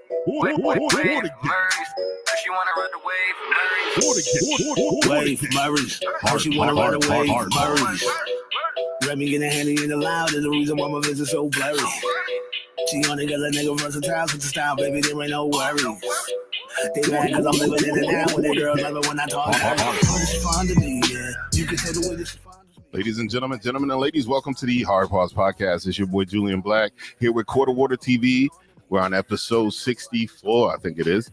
Wave, she wanna ride the wave. Murray. How she wanna ride the wave, Murray. Let me get a handy in the loud is the reason why my vision so blurry. She only got a nigga versatile with the style, baby, there ain't no worries. They mad cause I'm living in and out with the girls love it when I talk She's fond of me, yeah. You can tell the way that she fond of me. Ladies and gentlemen and ladies, welcome to the Hard Pause Podcast. It's your boy Julian Blaq here with Water TV. We're on episode 64, I think it is.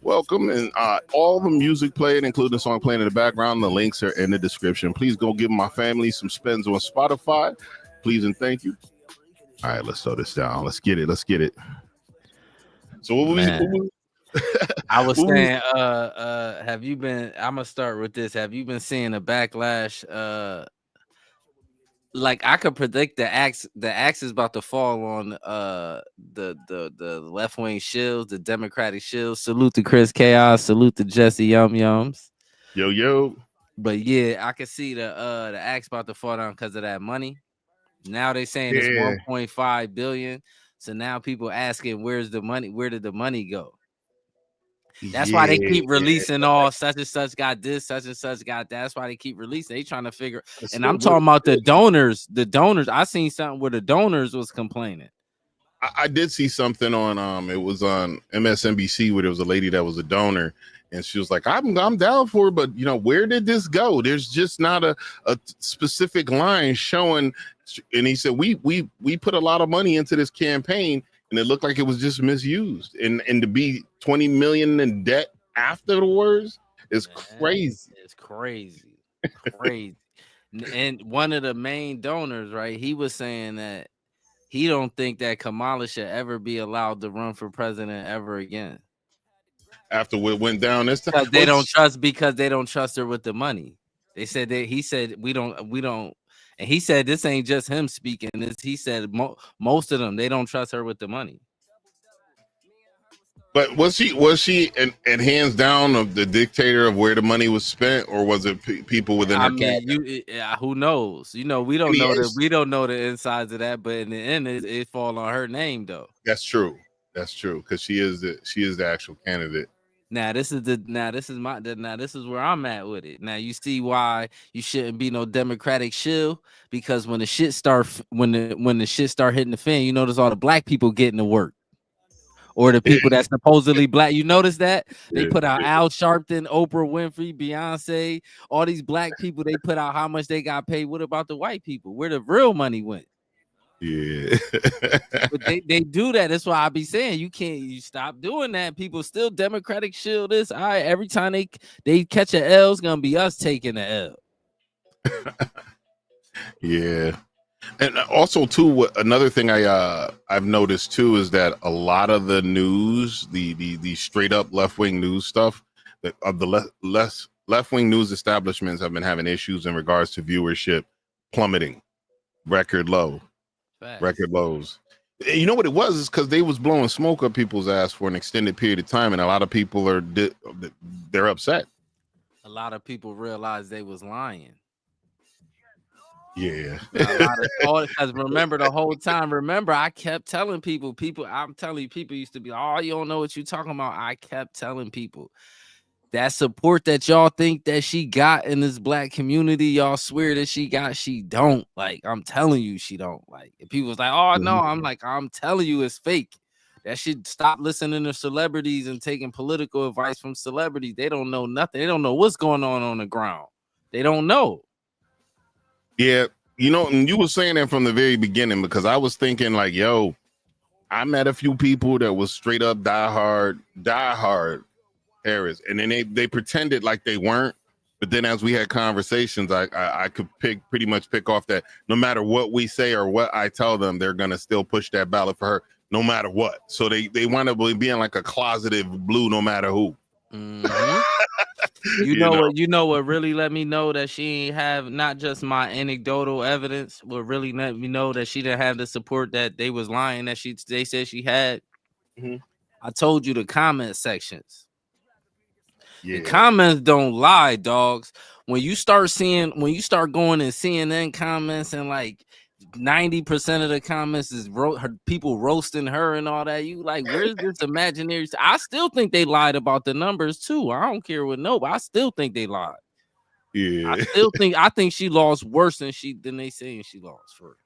Welcome, and all the music played, including the song playing in the background, the links are in the description. Please go give my family some spins on Spotify. Please and thank you. All right, let's slow this down. Let's get it. So what was I was saying, have you been? I'm gonna start with this. Have you been seeing a backlash? Like I could predict the axe is about to fall on the left wing shills, the Democratic shills. Salute to Chris Chaos. Salute to Jesse Yum Yums. Yo. But yeah, I could see the axe about to fall down because of that money. Now they saying it's 1.5 billion. So now people asking, where's the money? Where did the money go? That's why they keep releasing all such and such got this, such and such got that. That's why they keep releasing. They trying to figure. And I'm talking about the donors. The donors. I seen something where the donors was complaining. I did see something on it was on MSNBC where there was a lady that was a donor, and she was like, I'm down for it, but where did this go? There's just not a specific line showing. And he said, we put a lot of money into this campaign. And it looked like it was just misused. And to be 20 million in debt afterwards is crazy. It's crazy. And one of the main donors, right? He was saying that he don't think that Kamala should ever be allowed to run for president ever again. After what went down this time? Because they don't trust her with the money. He said we don't. And he said this ain't just him speaking. He said most of them, they don't trust her with the money. But was she and hands down of the dictator of where the money was spent, or was it people within her cabinet? Who knows? We don't know that. We don't know the insides of that. But in the end, it fall on her name though. That's true, because she is the actual candidate. Now this is where I'm at with it. Now you see why you shouldn't be no Democratic shill, because when the shit start hitting the fan, there's all the black people getting to work, or the people that's supposedly black. You notice that they put out Al Sharpton, Oprah Winfrey, Beyonce, all these black people. They put out how much they got paid. What about the white people? Where the real money went? Yeah. But they do that. That's why I be saying you stop doing that. People still Democratic shield this. All right, every time they catch an L, it's gonna be us taking the L. Yeah. And also too, another thing I've noticed too is that a lot of the news, the straight up left wing news stuff, of the left wing news establishments have been having issues in regards to viewership plummeting, record lows. You know what it was? Is because they was blowing smoke up people's ass for an extended period of time, and a lot of people they're upset. A lot of people realized they was lying. Yeah. Because remember the whole time. Remember, I kept telling people. I'm telling you, people used to be, oh, you don't know what you talking about. I kept telling people. That support that y'all think that she got in this black community, y'all swear that she got, she don't. Like, I'm telling you, she don't. Like, if people was like, oh, no, I'm like, I'm telling you, it's fake. That should stop listening to celebrities and taking political advice from celebrities. They don't know nothing. They don't know what's going on the ground. They don't know. Yeah, and you were saying that from the very beginning, because I was thinking like, yo, I met a few people that was straight up diehard Harris, and then they pretended like they weren't, but then as we had conversations, I could pretty much pick off that no matter what we say or what I tell them, they're gonna still push that ballot for her no matter what. So they wind up being like a closeted blue no matter who. Mm-hmm. You know what really let me know that she ain't have not just my anecdotal evidence, what really let me know that she didn't have the support that they was lying that they said she had. Mm-hmm. I told you the comment sections. Yeah. The comments don't lie, dogs. When you start going in CNN comments and like 90% of the comments is people roasting her and all that. You like, where's this imaginary? I still think they lied about the numbers too. I don't care what nobody. I still think they lied. Yeah. I think she lost worse than they saying she lost for.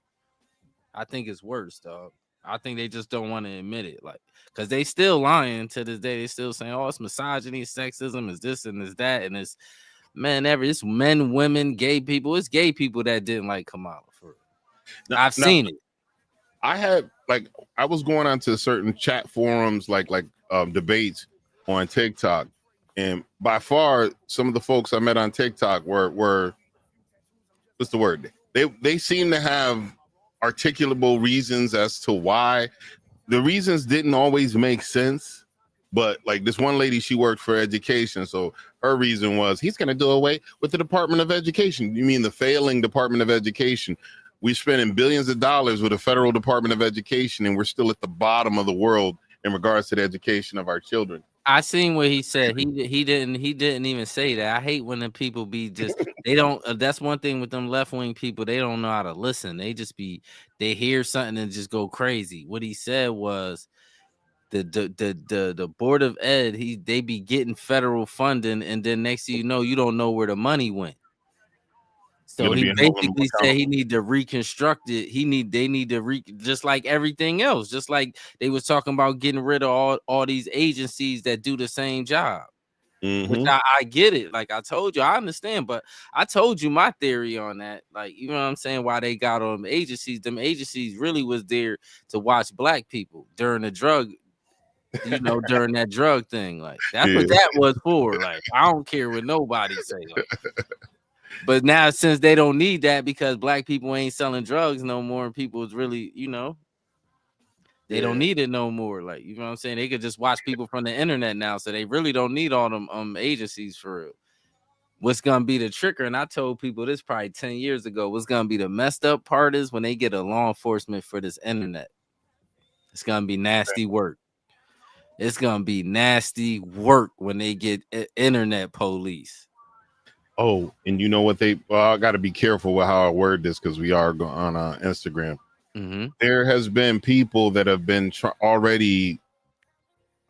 I think it's worse, dog. I think they just don't want to admit it, like, because they still lying to this day. They still saying, "Oh, it's misogyny, sexism, is this and is that, and it's it's men, women, gay people. It's gay people that didn't like Kamala for." I've seen it. I was going on to certain chat forums, like debates on TikTok, and by far some of the folks I met on TikTok were what's the word? They seem to have articulable reasons as to why. The reasons didn't always make sense, but like this one lady, she worked for education, so her reason was he's going to do away with the Department of Education. You mean the failing Department of Education? We're spending billions of dollars with the federal Department of Education, and we're still at the bottom of the world in regards to the education of our children. I seen what he said. He didn't even say that. I hate when the people be just they don't. That's one thing with them left wing people. They don't know how to listen. They just they hear something and just go crazy. What he said was the Board of Ed. They be getting federal funding, and then next thing you know, you don't know where the money went. So he basically said he need to reconstruct it. They need to just like everything else, just like they was talking about getting rid of all these agencies that do the same job. Mm-hmm. Which I get it. Like I told you, I understand, but I told you my theory on that. Like, you know what I'm saying? Why they got on them agencies? Them agencies really was there to watch black people during the drug, during that drug thing. Like that's what that was for. Like, I don't care what nobody say. Like, but now, since they don't need that because black people ain't selling drugs no more, and people is really, they don't need it no more. Like, you know what I'm saying? They could just watch people from the internet now, so they really don't need all them agencies for real. What's gonna be the trigger? And I told people this probably 10 years ago. What's gonna be the messed up part is when they get a law enforcement for this internet. It's gonna be nasty work. It's gonna be nasty work when they get internet police. Oh, and you know what I got to be careful with how I word this because we are on Instagram. Mm-hmm. There has been people that have been already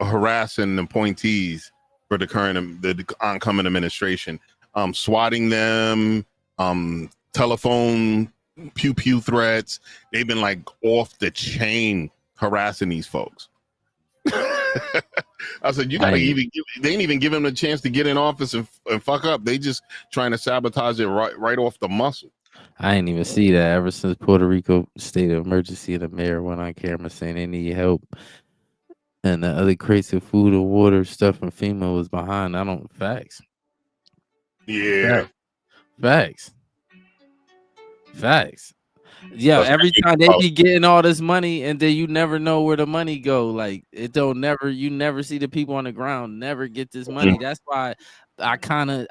harassing appointees for the oncoming administration, swatting them, telephone pew threats. They've been like off the chain harassing these folks. I said, you gotta they ain't even give them a chance to get in office and fuck up. They just trying to sabotage it right off the muscle. I ain't even see that ever since Puerto Rico state of emergency and the mayor went on camera saying they need help. And the other crates of food and water stuff from FEMA was behind. Facts. Yeah. Facts. Yeah, every time they be getting all this money and then you never know where the money go. Like you never see the people on the ground never get this money. That's why I kind of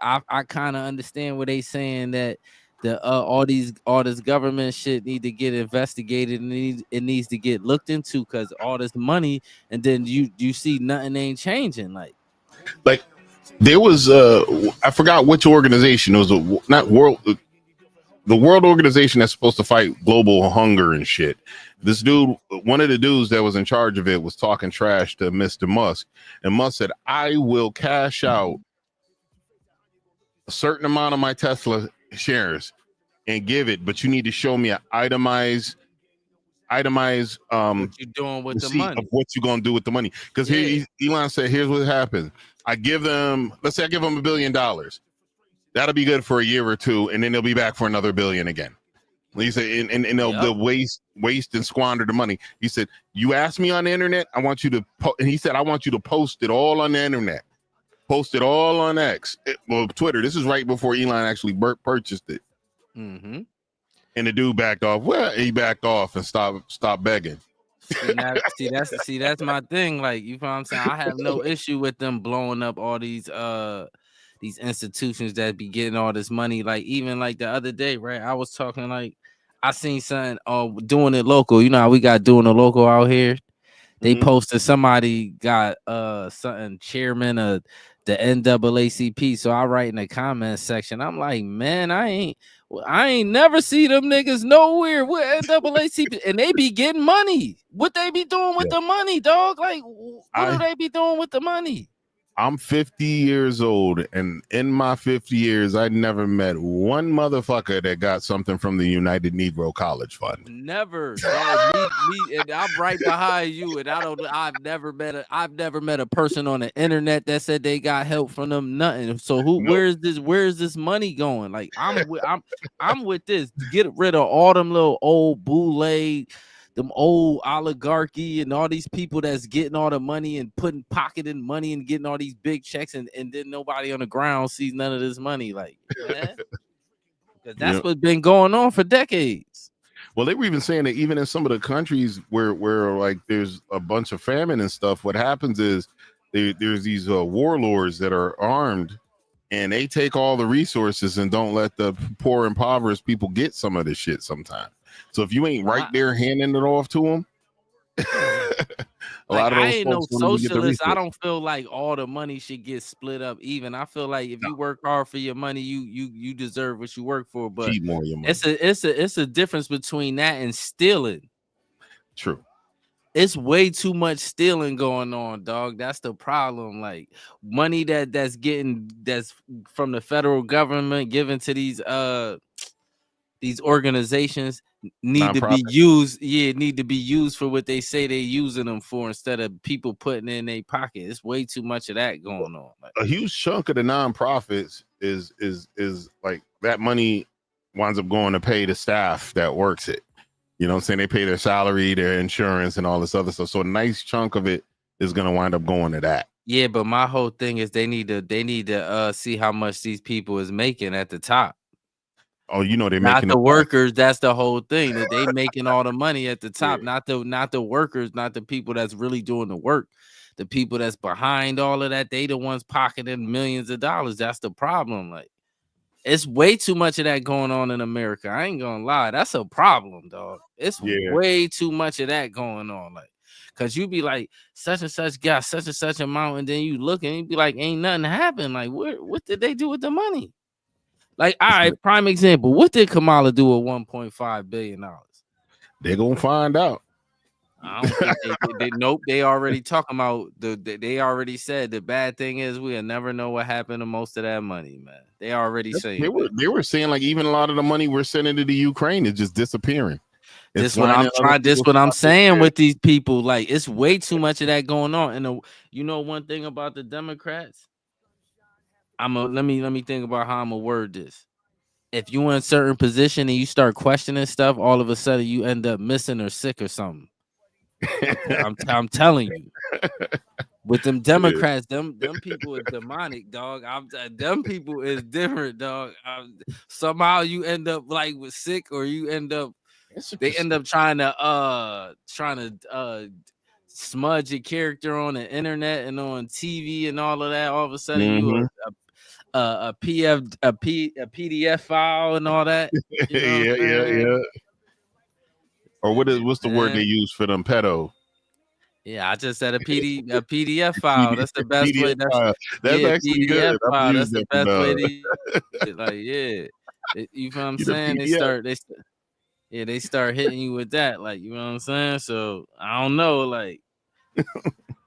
understand what they saying that all this government shit need to get investigated and it needs to get looked into because all this money and then you see nothing ain't changing. Like there was I forgot which organization. It was the World Organization that's supposed to fight global hunger and shit. This dude, one of the dudes that was in charge of it was talking trash to Mr. Musk. And Musk said, I will cash out a certain amount of my Tesla shares and give it, but you need to show me an itemized what you doing with the money of what you gonna do with the money. Because here Elon said, here's what happened. Let's say I give them $1 billion. That'll be good for a year or two, and then they'll be back for another $1 billion again. He said, and they'll waste and squander the money. He said, you ask me on the internet, I want you to and he said, I want you to post it all on the internet. Post it all on Twitter. This is right before Elon actually purchased it. Mm-hmm. And the dude backed off. Well, he backed off and stopped begging. See, that's my thing. Like, you know what I'm saying? I have no issue with them blowing up all these institutions that be getting all this money. Like, even like the other day, right? I was talking like I seen something doing it local. You know how we got doing it local out here. They posted somebody got something chairman of the NAACP. So I write in the comment section, I'm like, man, I ain't never see them niggas nowhere with NAACP, and they be getting money. What they be doing with the money, dog? Like, what do they be doing with the money? I'm 50 years old, and in my 50 years, I never met one motherfucker that got something from the United Negro College Fund. Never, dog. me, and I'm right behind you. And I've never met a person on the internet that said they got help from them. Nothing. So where's this money going? Like I'm with this. Get rid of all them little old boule, them old oligarchy and all these people that's getting all the money and pocketing money and getting all these big checks, and then nobody on the ground sees none of this money. Like, man, because that's what's been going on for decades. Well, they were even saying that even in some of the countries where like there's a bunch of famine and stuff, what happens is there's these warlords that are armed, and they take all the resources and don't let the poor, impoverished people get some of this shit sometimes. So if you ain't right there handing it off to them, I ain't no socialist. I don't feel like all the money should get split up even. I feel like if you work hard for your money, you deserve what you work for. But keep more of your money. It's a difference between that and stealing. True. It's way too much stealing going on, dog. That's the problem. Like money that's from the federal government given to these organizations need to be used. Yeah, need to be used for what they say they're using them for, instead of people putting it in their pocket. It's way too much of that going on. Like, a huge chunk of the nonprofits is like that money winds up going to pay the staff that works it. You know what I'm saying? They pay their salary, their insurance, and all this other stuff. So a nice chunk of it is going to wind up going to that. Yeah, but my whole thing is they need to see how much these people is making at the top. Oh, you know, they're not making the workers. That's the whole thing, that they making all the money at the top, not the workers, not the people that's really doing the work. The people that's behind all of that, they the ones pocketing millions of dollars. That's the problem. Like, it's way too much of that going on in America. I ain't gonna lie, that's a problem, dog. It's way too much of that going on. Like, cause you be like, such and such got such and such amount, and then you look and you be like, ain't nothing happened. Like, what did they do with the money? Like, all right, prime example. What did Kamala do with $1.5 billion? They're gonna find out. I don't think nope. They already talking about they already said the bad thing is we'll never know what happened to most of that money, man. They already saying they were saying like even a lot of the money we're sending to the Ukraine is just disappearing. This what I'm saying with these people. Like, it's way too much of that going on. And you know one thing about the Democrats. Let me think about how I'm gonna word this. If you in a certain position and you start questioning stuff, all of a sudden you end up missing or sick or something. I'm telling you. With them Democrats, them people is demonic, dog. Them people is different, dog. Somehow you end up like with sick, or you end up trying to smudge your character on the internet and on TV and all of that. All of a sudden you a PDF file and all that. You know yeah. Or what's the word they use for them pedo? Yeah, I just said a PDF file. That's the best way. That's actually PDF good. file. That's the best way to like, you know what I'm saying? They start hitting you with that, like, you know what I'm saying? So I don't know, like,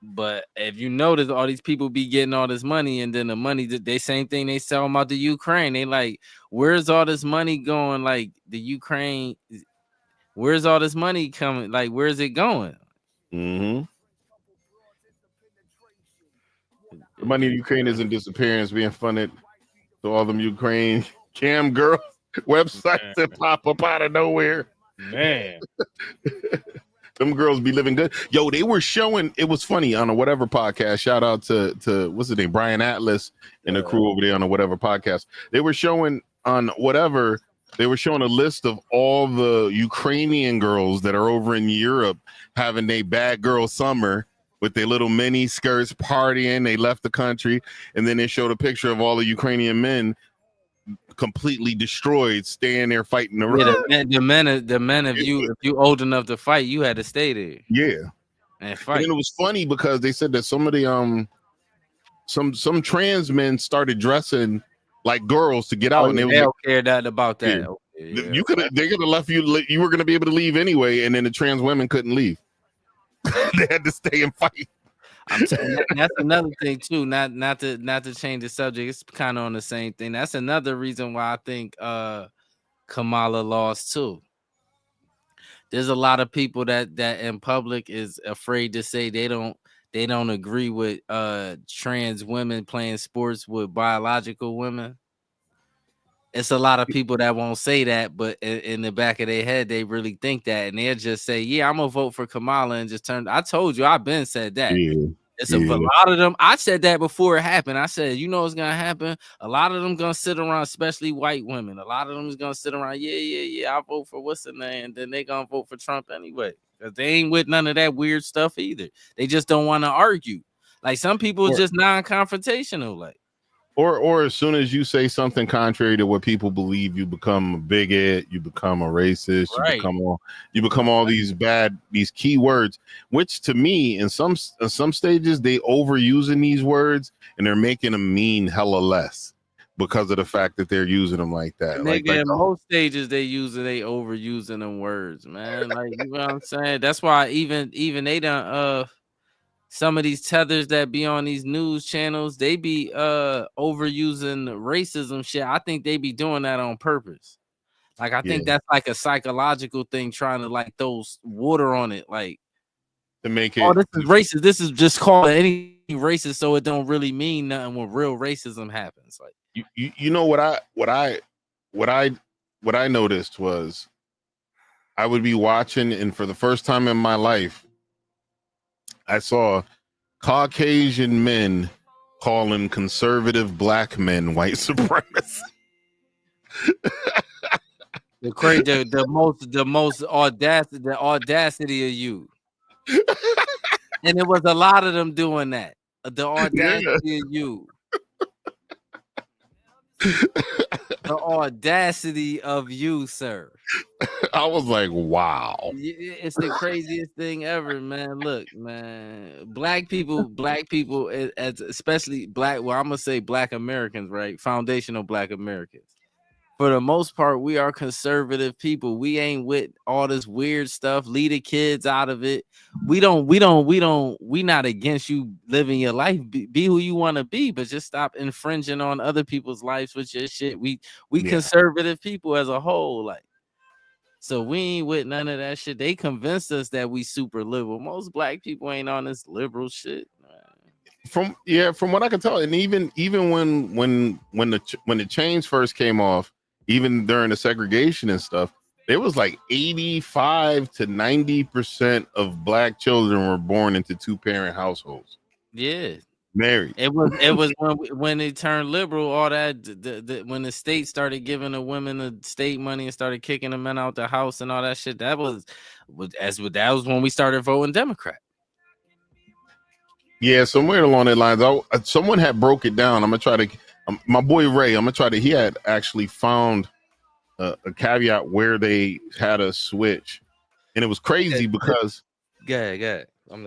but if you notice, all these people be getting all this money, and then the money, they same thing they sell about the Ukraine. They like, where's all this money going? Like, the Ukraine, where's all this money coming? Like, where's it going? Mm-hmm. The money in Ukraine isn't disappearing; it's being funded to all them Ukraine cam girl websites that pop up out of nowhere. Man, them girls be living good. Yo, they were showing. It was funny on a whatever podcast. Shout out to what's his name, Brian Atlas and the crew over there on a whatever podcast. They were showing on whatever. They were showing a list of all the Ukrainian girls that are over in Europe having their bad girl summer with their little mini skirts partying. They left the country, and then they showed a picture of all the Ukrainian men completely destroyed, staying there fighting the road. The men, if you old enough to fight, you had to stay there. Yeah, and fight. And it was funny because they said that some of the some trans men started dressing like girls to get out, and they don't care nothing about that. Yeah. Okay, You could they could have left you. You were going to be able to leave anyway, and then the trans women couldn't leave. They had to stay and fight. I'm telling you, that's another thing too. Not to change the subject. It's kind of on the same thing. That's another reason why I think Kamala lost too. There's a lot of people that in public is afraid to say they don't agree with trans women playing sports with biological women. It's a lot of people that won't say that, but in the back of their head, they really think that, and they'll just say, "Yeah, I'm gonna vote for Kamala," and just turn. I told you, I've been said that. Yeah. It's a lot of them. I said that before it happened. I said, you know what's gonna happen? A lot of them gonna sit around, especially white women. A lot of them is gonna sit around. Yeah. I'll vote for what's the name, and then they gonna vote for Trump anyway, because they ain't with none of that weird stuff either. They just don't want to argue. Like some people are just non-confrontational, like. Or as soon as you say something contrary to what people believe, you become a bigot, you become a racist, right. you become all these key words, which to me in some stages they overusing these words and they're making them mean hella less because of the fact that they're using them like that. Like in most stages they overusing them words, man. Like you know what I'm saying? That's why even they done some of these tethers that be on these news channels, they be overusing racism shit. I think they be doing that on purpose. Like I think that's like a psychological thing, trying to like throw water on it, like to make it. Oh, this is racist. This is just called any racist, so it don't really mean nothing when real racism happens. Like you know what I noticed was I would be watching, and for the first time in my life, I saw Caucasian men calling conservative black men white supremacists. the most audacity of you. And it was a lot of them doing that. The audacity of you. The audacity of you, sir. I was like, wow. It's the craziest thing ever, man. Look, man. Black people, especially black, well, I'm gonna say black Americans, right? Foundational black Americans. For the most part, we are conservative people. We ain't with all this weird stuff. Leave the kids out of it. We not against you living your life. Be who you want to be, but just stop infringing on other people's lives with your shit. We conservative people as a whole, like. So we ain't with none of that shit. They convinced us that we super liberal. Most black people ain't on this liberal shit. From what I can tell, and even when the chains first came off, even during the segregation and stuff, there was like 85 to 90% of black children were born into 2-parent households. Yeah, married. It was when they turned liberal, all that when the state started giving the women the state money and started kicking the men out the house and all that shit. That was when we started voting Democrat. Yeah, somewhere along that lines, someone had broke it down. I'm gonna try to. My boy Ray, he had actually found a caveat where they had a switch, and it was crazy because. It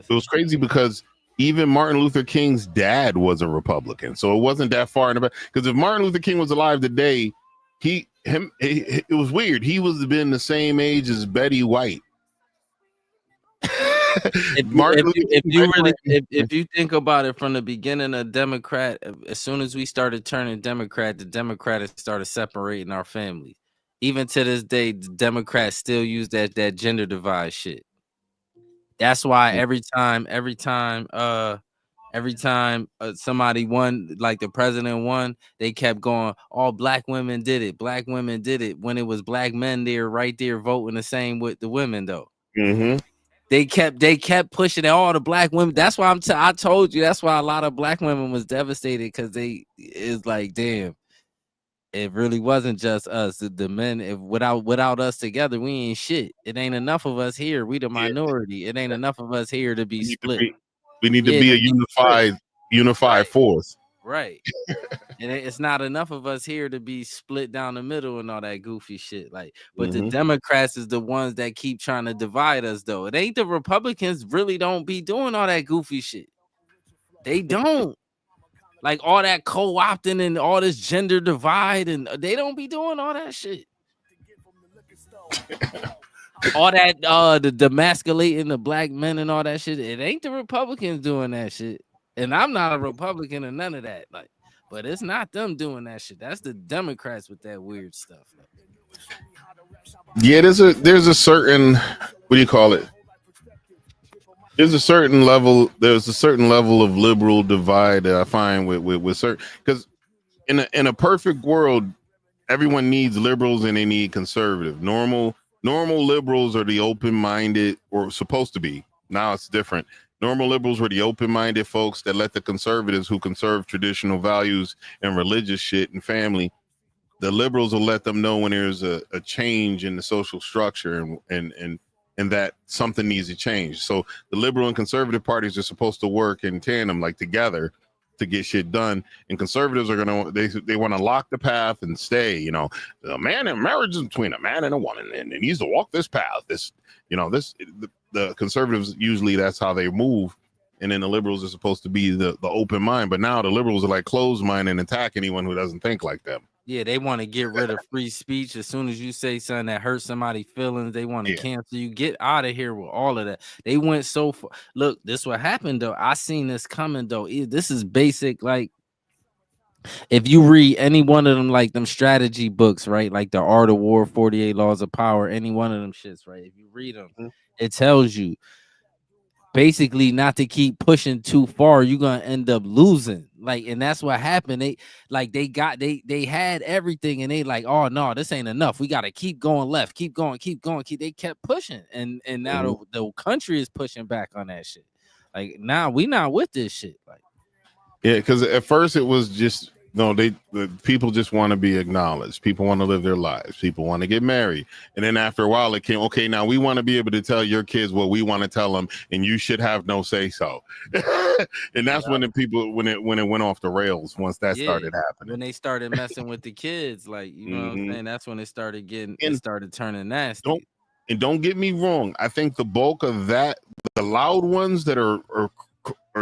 was crazy because even Martin Luther King's dad was a Republican, so it wasn't that far in the back. Because if Martin Luther King was alive today, it was weird. He was been the same age as Betty White. If you think about it from the beginning of Democrat, as soon as we started turning Democrat, the Democrats started separating our families. Even to this day, the Democrats still use that gender divide shit. That's why every time somebody won, like the president won, they kept going, all black women did it. Black women did it. When it was black men there, right there, voting the same with the women, though. Mm-hmm. They kept pushing it, all the black women. That's why I told you. That's why a lot of black women was devastated, because it's like, damn, it really wasn't just us. The men, without us together, we ain't shit. It ain't enough of us here. We the minority. It ain't enough of us here to be split. We need to be a unified force. Right. And it's not enough of us here to be split down the middle and all that goofy shit. Like, but the Democrats is the ones that keep trying to divide us, though. It ain't the Republicans really don't be doing all that goofy shit. They don't. Like all that co-opting and all this gender divide, and they don't be doing all that shit. All that the demasculating the black men and all that shit. It ain't the Republicans doing that shit. And I'm not a Republican or none of that. Like, but it's not them doing that shit. That's the Democrats with that weird stuff. Yeah, there's a certain, what do you call it? There's a certain level of liberal divide that I find with certain, because in a perfect world, everyone needs liberals and they need conservative. Normal liberals are the open-minded, or supposed to be. Now it's different. Normal liberals were the open-minded folks that let the conservatives, who conserve traditional values and religious shit and family, the liberals will let them know when there's a change in the social structure and that something needs to change. So the liberal and conservative parties are supposed to work in tandem, like together, to get shit done. And conservatives are they want to lock the path and stay. A man and marriage is between a man and a woman, and it needs to walk this path. The conservatives, usually that's how they move. And then the liberals are supposed to be the open mind. But now the liberals are like closed mind and attack anyone who doesn't think like them. Yeah, they want to get rid of free speech. As soon as you say something that hurts somebody's feelings, they want to cancel you. Get out of here with all of that. They went so far. Look, this what happened though. I seen this coming though. This is basic. Like, if you read any one of them, like them strategy books, right? Like The Art of War, 48 Laws of Power, any one of them shits, right? If you read them, it tells you basically not to keep pushing too far. You're gonna end up losing. Like, and that's what happened. They had everything, and they like, oh no, this ain't enough. We gotta keep going left, keep going. They kept pushing, and now the country is pushing back on that shit. Like, now we not with this shit. Like, yeah, because at first it was just the people just want to be acknowledged. People want to live their lives. People want to get married. And then after a while it came, okay, now we want to be able to tell your kids what we want to tell them, and you should have no say so. And that's when when it went off the rails, once that started happening. When they started messing with the kids, like, you know what I'm saying? That's when it started turning nasty. Don't get me wrong. I think the bulk of that, the loud ones that are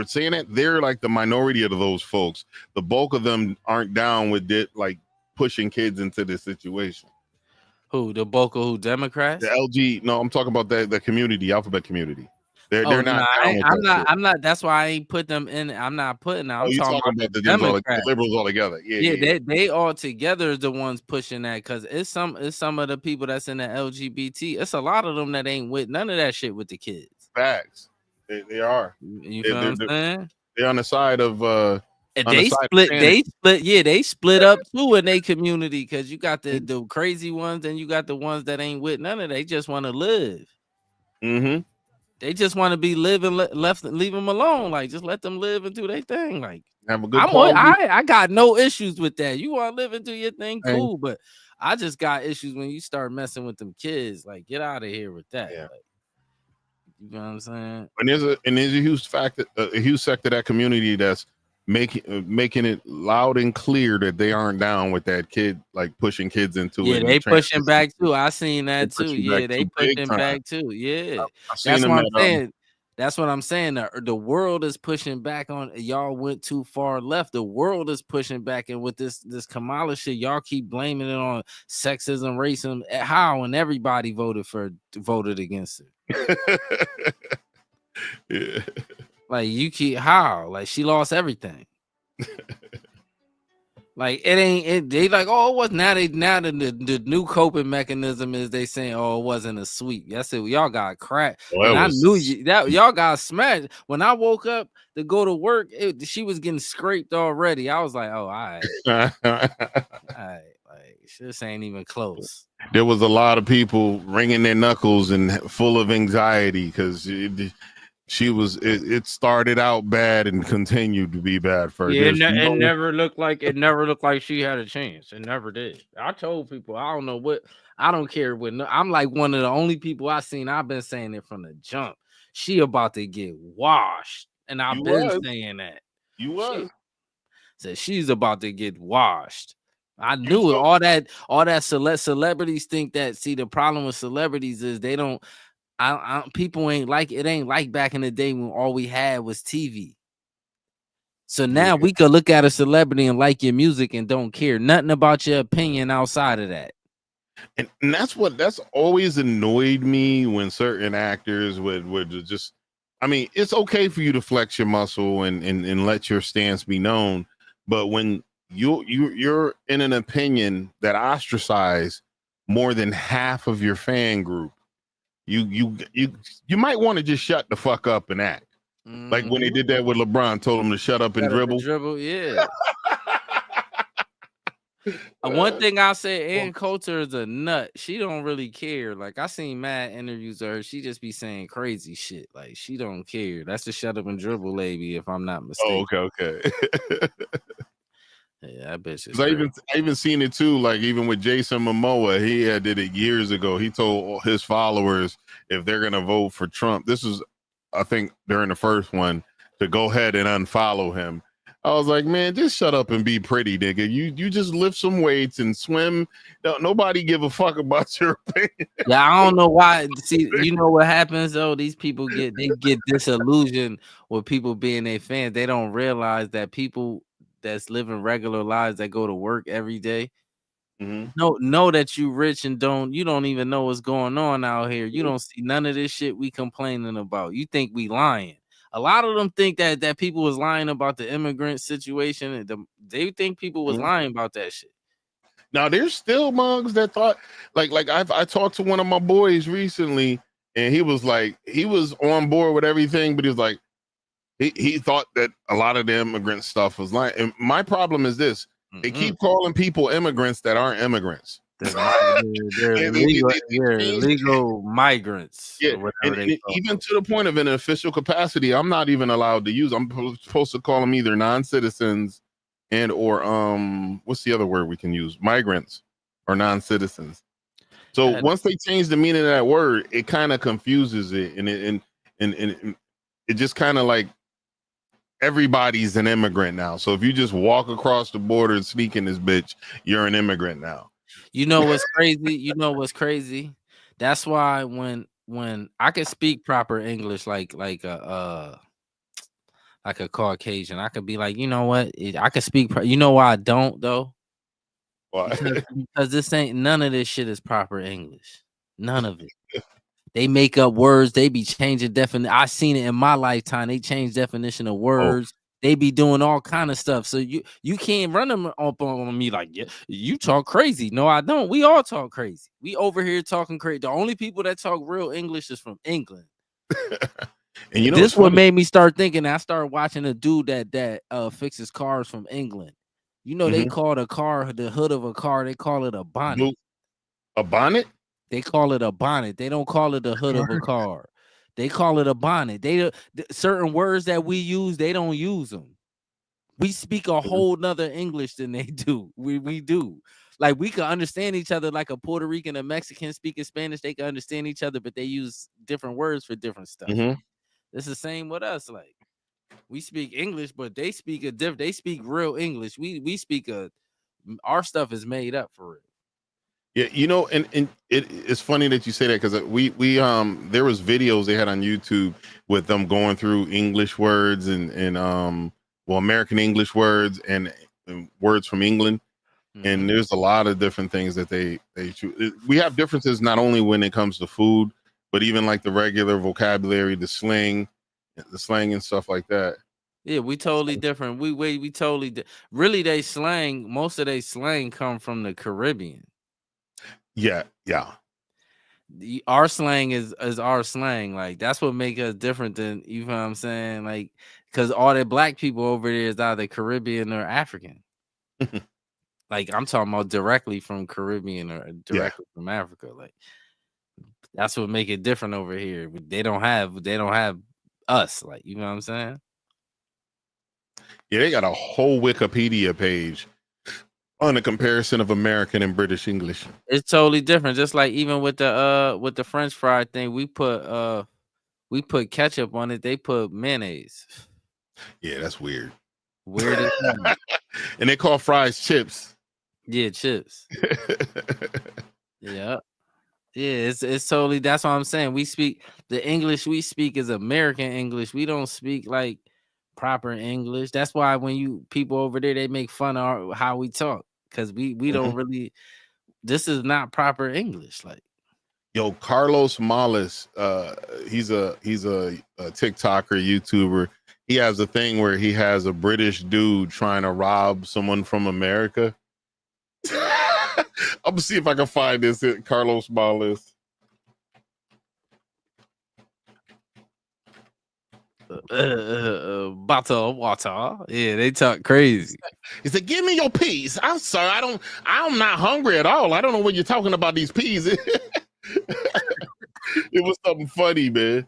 saying it, they're like the minority of those folks. The bulk of them aren't down with it, like pushing kids into this situation. Who? The bulk of who? Democrats? The LG? No, I'm talking about the community, alphabet community. They're not. I'm not. That's why I ain't put them in. I'm not putting them. I'm talking about the Democrats. The liberals all together. They all together is the ones pushing that, because it's some of the people that's in the LGBT. It's a lot of them that ain't with none of that shit with the kids. Facts. They are. You feel what I'm saying? They're on the side of they split up too in their community, because you got the crazy ones and you got the ones that ain't with none of that. They just want to live. They just want to be living, leave them alone. Like, just let them live and do their thing. Like, have a good I got no issues with that. You want to live and do your thing, cool. But I just got issues when you start messing with them kids. Like, get out of here with that. Yeah. Like, you know what I'm saying? And there's a huge sector of that community that's making it loud and clear that they aren't down with that kid, like pushing kids into it. Yeah, they pushing back too. I seen that too. Yeah, they pushing back too. Yeah, that's what I'm saying. That's what I'm saying. The world is pushing back on y'all. Went too far left. The world is pushing back, and with this Kamala shit, y'all keep blaming it on sexism, racism. How? And everybody voted against it. Yeah. Like, you keep how? Like, she lost everything. Like, it ain't. They like, oh, it was now the new coping mechanism is they saying, oh, it wasn't a sweep. Yes, y'all got cracked. I knew y'all got smashed. When I woke up to go to work, she was getting scraped already. I was like, oh, all right, all right. Like, this ain't even close. There was a lot of people wringing their knuckles and full of anxiety because it started out bad and continued to be bad for her. Yeah, it never looked like she had a chance. It never did. I told people, I don't care what. I'm like one of the only people I've been saying it from the jump. She about to get washed, and I've been saying that. She's about to get washed. I knew it. All that celebrities think that. See, the problem with celebrities is they don't. People ain't like it. Ain't like back in the day when all we had was TV. So now we could look at a celebrity and like your music and don't care nothing about your opinion outside of that. And that's always annoyed me when certain actors would just, I mean, it's okay for you to flex your muscle and let your stance be known, but when you're in an opinion that ostracize more than half of your fan group, you might want to just shut the fuck up and act. Like when they did that with LeBron, told him to shut up and dribble. Yeah. One thing I'll say, Ann Coulter is a nut. She don't really care. Like I seen mad interviews of her. She just be saying crazy shit. Like she don't care. That's the shut up and dribble lady, if I'm not mistaken. Oh, okay. Yeah, that bitch is. I even seen it too. Like even with Jason Momoa, he did it years ago. He told his followers if they're gonna vote for Trump, this was, I think, during the first one, to go ahead and unfollow him. I was like, man, just shut up and be pretty, nigga. You just lift some weights and swim. Nobody give a fuck about your opinion. Yeah, I don't know why. See, you know what happens though? These people get disillusioned with people being their fans. They don't realize that people that's living regular lives that go to work every day know that you rich and you don't even know what's going on out here. You don't see none of this shit we complaining about. You think we lying. A lot of them think that people was lying about the immigrant situation. They think people was lying about that shit. Now there's still mugs that thought like I talked to one of my boys recently, and he was like, he was on board with everything, but he was like, he thought that a lot of the immigrant stuff was lying. And my problem is this: they keep calling people immigrants that aren't immigrants. They're illegal migrants. Yeah, and even to the point of an official capacity, I'm not even allowed to use. I'm supposed to call them either non-citizens and or what's the other word we can use? Migrants or non-citizens. So once they change the meaning of that word, it kind of confuses it, and it just kind of like everybody's an immigrant now. So if you just walk across the border and sneak in this bitch, you're an immigrant now. You know what's crazy? You know what's crazy? That's why when I can speak proper English like a Caucasian, I could be like, you know what? I can speak. You know why I don't though? Why? Because this ain't none of this shit is proper English. None of it. They make up words. They be changing definition. I seen it in my lifetime. They change definition of words. They be doing all kind of stuff. So you can't run them up on me like, yeah, you talk crazy. No, I don't. We all talk crazy. We over here talking crazy. The only people that talk real English is from England. And you know, this what made me start thinking. I started watching a dude that fixes cars from England. You know, they call a car, the hood of a car, they call it a bonnet. A bonnet? They call it a bonnet. They don't call it the hood of a car. They call it a bonnet. Certain words that we use, they don't use them. We speak a whole nother English than they do. We do. Like we can understand each other like a Puerto Rican and Mexican speaking Spanish. They can understand each other, but they use different words for different stuff. It's the same with us. Like we speak English, but they speak they speak real English. We speak our stuff is made up for real. Yeah, you know, and it's funny that you say that because we there was videos they had on YouTube with them going through English words and American English words and words from England, and there's a lot of different things that they choose. We have differences not only when it comes to food, but even like the regular vocabulary, the slang and stuff like that. Yeah, we totally different. We totally really they slang. Most of their slang come from the Caribbean. Yeah. Our slang is our slang. Like that's what makes us different than, you know what I'm saying? Like because all the black people over there is either Caribbean or African. Like I'm talking about directly from Caribbean or directly from Africa. Like that's what make it different over here. They don't have us. Like you know what I'm saying? Yeah, they got a whole Wikipedia page on a comparison of American and British English. It's totally different. Just like even with the French fry thing, we put ketchup on it. They put mayonnaise. Yeah, that's weird. Weird as hell. And they call fries chips. Yeah, chips. Yeah. Yeah, it's totally, that's what I'm saying. We speak the English we speak is American English. We don't speak like proper English. That's why when people over there, they make fun of how we talk, because we don't really. This is not proper English. Like, yo, Carlos Mollis, he's a TikToker, YouTuber. He has a thing where he has a British dude trying to rob someone from America. I'm gonna see if I can find this. Carlos Mollis. Bottle of water. Yeah, they talk crazy. He said, "Give me your peas." I'm sorry, I'm not hungry at all. I don't know what you're talking about these peas. It was something funny, man.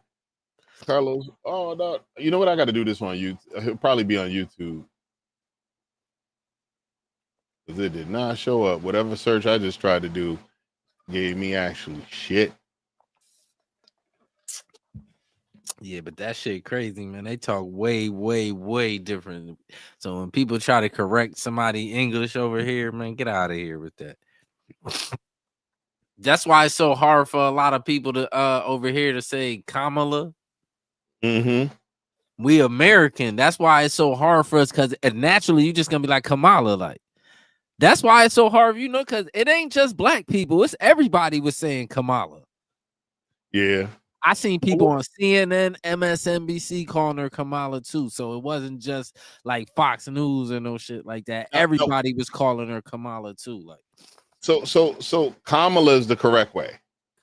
Carlos, oh no, you know what? I got to do this on YouTube. He'll probably be on YouTube because it did not show up. Whatever search I just tried to do gave me actually shit. Yeah, but that shit crazy, man. They talk way, way, way different. So when people try to correct somebody English over here, man, get out of here with that. That's why it's so hard for a lot of people to over here to say Kamala. We American. That's why it's so hard for us, because naturally you just gonna be like Kamala. Like, that's why it's so hard, because it ain't just black people. It's everybody was saying Kamala. Yeah. I seen people on CNN, MSNBC calling her Kamala too. So it wasn't just like Fox News or no shit like that. Everybody was calling her Kamala too. Like, so Kamala is the correct way.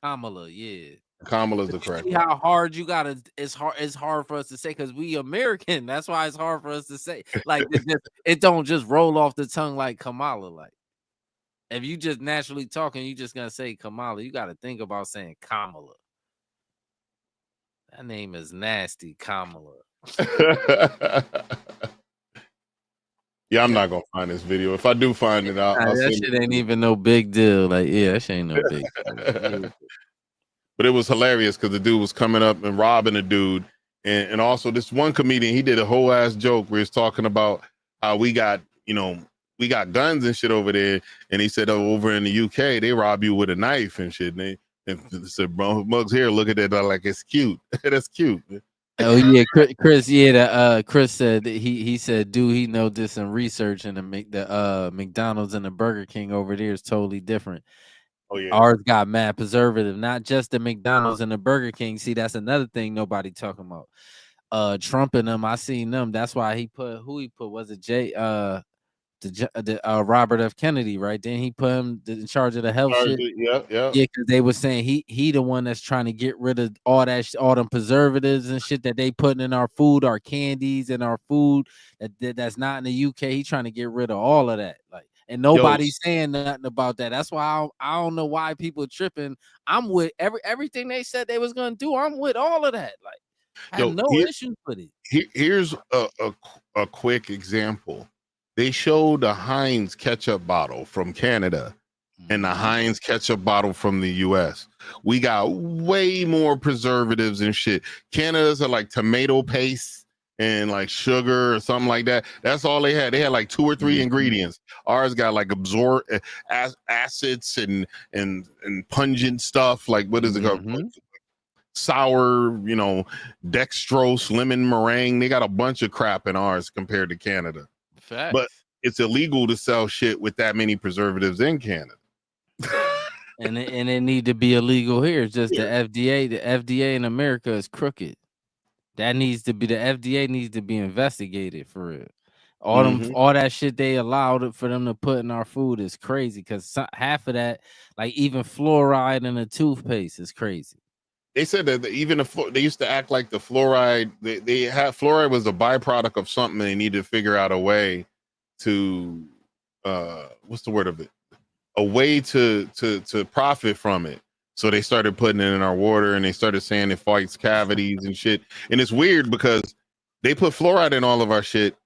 Kamala, yeah. Kamala is the correct way. How hard you gotta? It's hard for us to say, because we American. That's why it's hard for us to say. Like, it don't just roll off the tongue like Kamala. Like, if you just naturally talking, you just gonna say Kamala. You got to think about saying Kamala. That name is nasty, Kamala. Yeah, I'm not gonna find this video. If I do find it, I'll that shit ain't even no big deal. Like, yeah, that shit ain't no big deal. But it was hilarious because the dude was coming up and robbing a dude. And also this one comedian, he did a whole ass joke where he's talking about how we got guns and shit over there. And he said, oh, over in the UK, they rob you with a knife and shit. And they said, bro, Muggs here, look at that like it's cute. That's cute. Oh yeah, Chris. Yeah, Chris said that he said, "Do he know this some research, and the McDonald's and the Burger King over there is totally different. Oh yeah, ours got mad preservative, not just the McDonald's and the Burger King. See, that's another thing nobody talking about. Trump and them, I seen them. That's why he put was it Robert F. Kennedy, right? Then he put him in charge of the health shit. Yeah, because they were saying he the one that's trying to get rid of all them preservatives and shit that they putting in our food, our candies, and our food that's not in the UK. He trying to get rid of all of that, like, and nobody's saying nothing about that. That's why I don't know why people tripping. I'm with everything they said they was gonna do. I'm with all of that. Like, I have no issues with it. Here's a quick example. They showed a Heinz ketchup bottle from Canada and the Heinz ketchup bottle from the US. We got way more preservatives and shit. Canada's are like tomato paste and like sugar or something like that. That's all they had. They had like 2 or 3 ingredients. Ours got like acids and pungent stuff. Like, what is it called? Sour, dextrose, lemon meringue. They got a bunch of crap in ours compared to Canada. Facts. But it's illegal to sell shit with that many preservatives in Canada. and it need to be illegal here. It's just the FDA. The FDA in America is crooked. That needs to be, the FDA needs to be investigated for real. All that shit they allowed for them to put in our food is crazy, because half of that, like even fluoride in a toothpaste, is crazy. They said that even they used to act like the fluoride, they had fluoride was a byproduct of something. They needed to figure out a way to what's the word of it? A way to profit from it. So they started putting it in our water, and they started saying it fights cavities and shit. And it's weird because they put fluoride in all of our shit.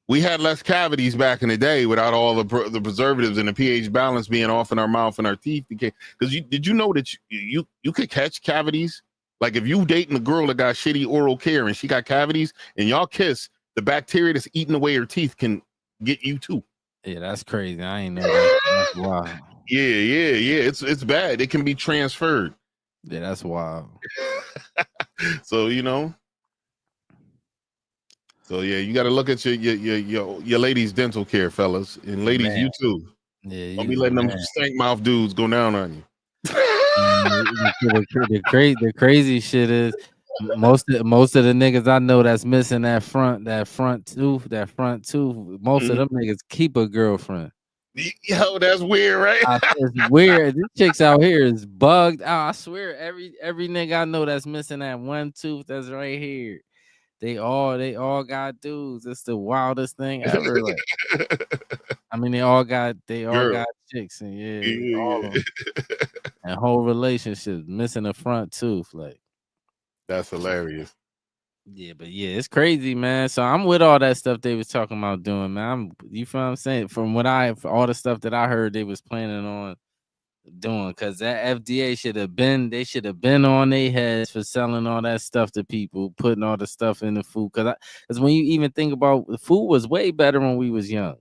We had less cavities back in the day without all the preservatives and the pH balance being off in our mouth and our teeth. Because did you know that you could catch cavities? Like, if you dating a girl that got shitty oral care and she got cavities and y'all kiss, the bacteria that's eating away her teeth can get you too. Yeah, that's crazy. I ain't know that. That's wild. Yeah. It's bad. It can be transferred. Yeah, that's wild. So So yeah, you got to look at your ladies' dental care, fellas, and ladies, Man, you too. yeah, Don't be letting them stank mouth dudes go down on you. The crazy shit is most of the niggas I know that's missing that front tooth. Most of them niggas keep a girlfriend. Yo, that's weird, right? It's weird. These chicks out here is bugged out. I swear, every nigga I know that's missing that one tooth that's right here. They all got dudes. It's the wildest thing ever. Like, I mean, they all got chicks, and all of them. And whole relationships missing a front tooth. Like, that's hilarious. Yeah, but yeah, it's crazy, man. So I'm with all that stuff they was talking about doing, man. You feel what I'm saying? From what for all the stuff that I heard they was planning on doing, because that FDA should have been on their heads for selling all that stuff to people, putting all the stuff in the food. Because when you even think about the food was way better when we was young.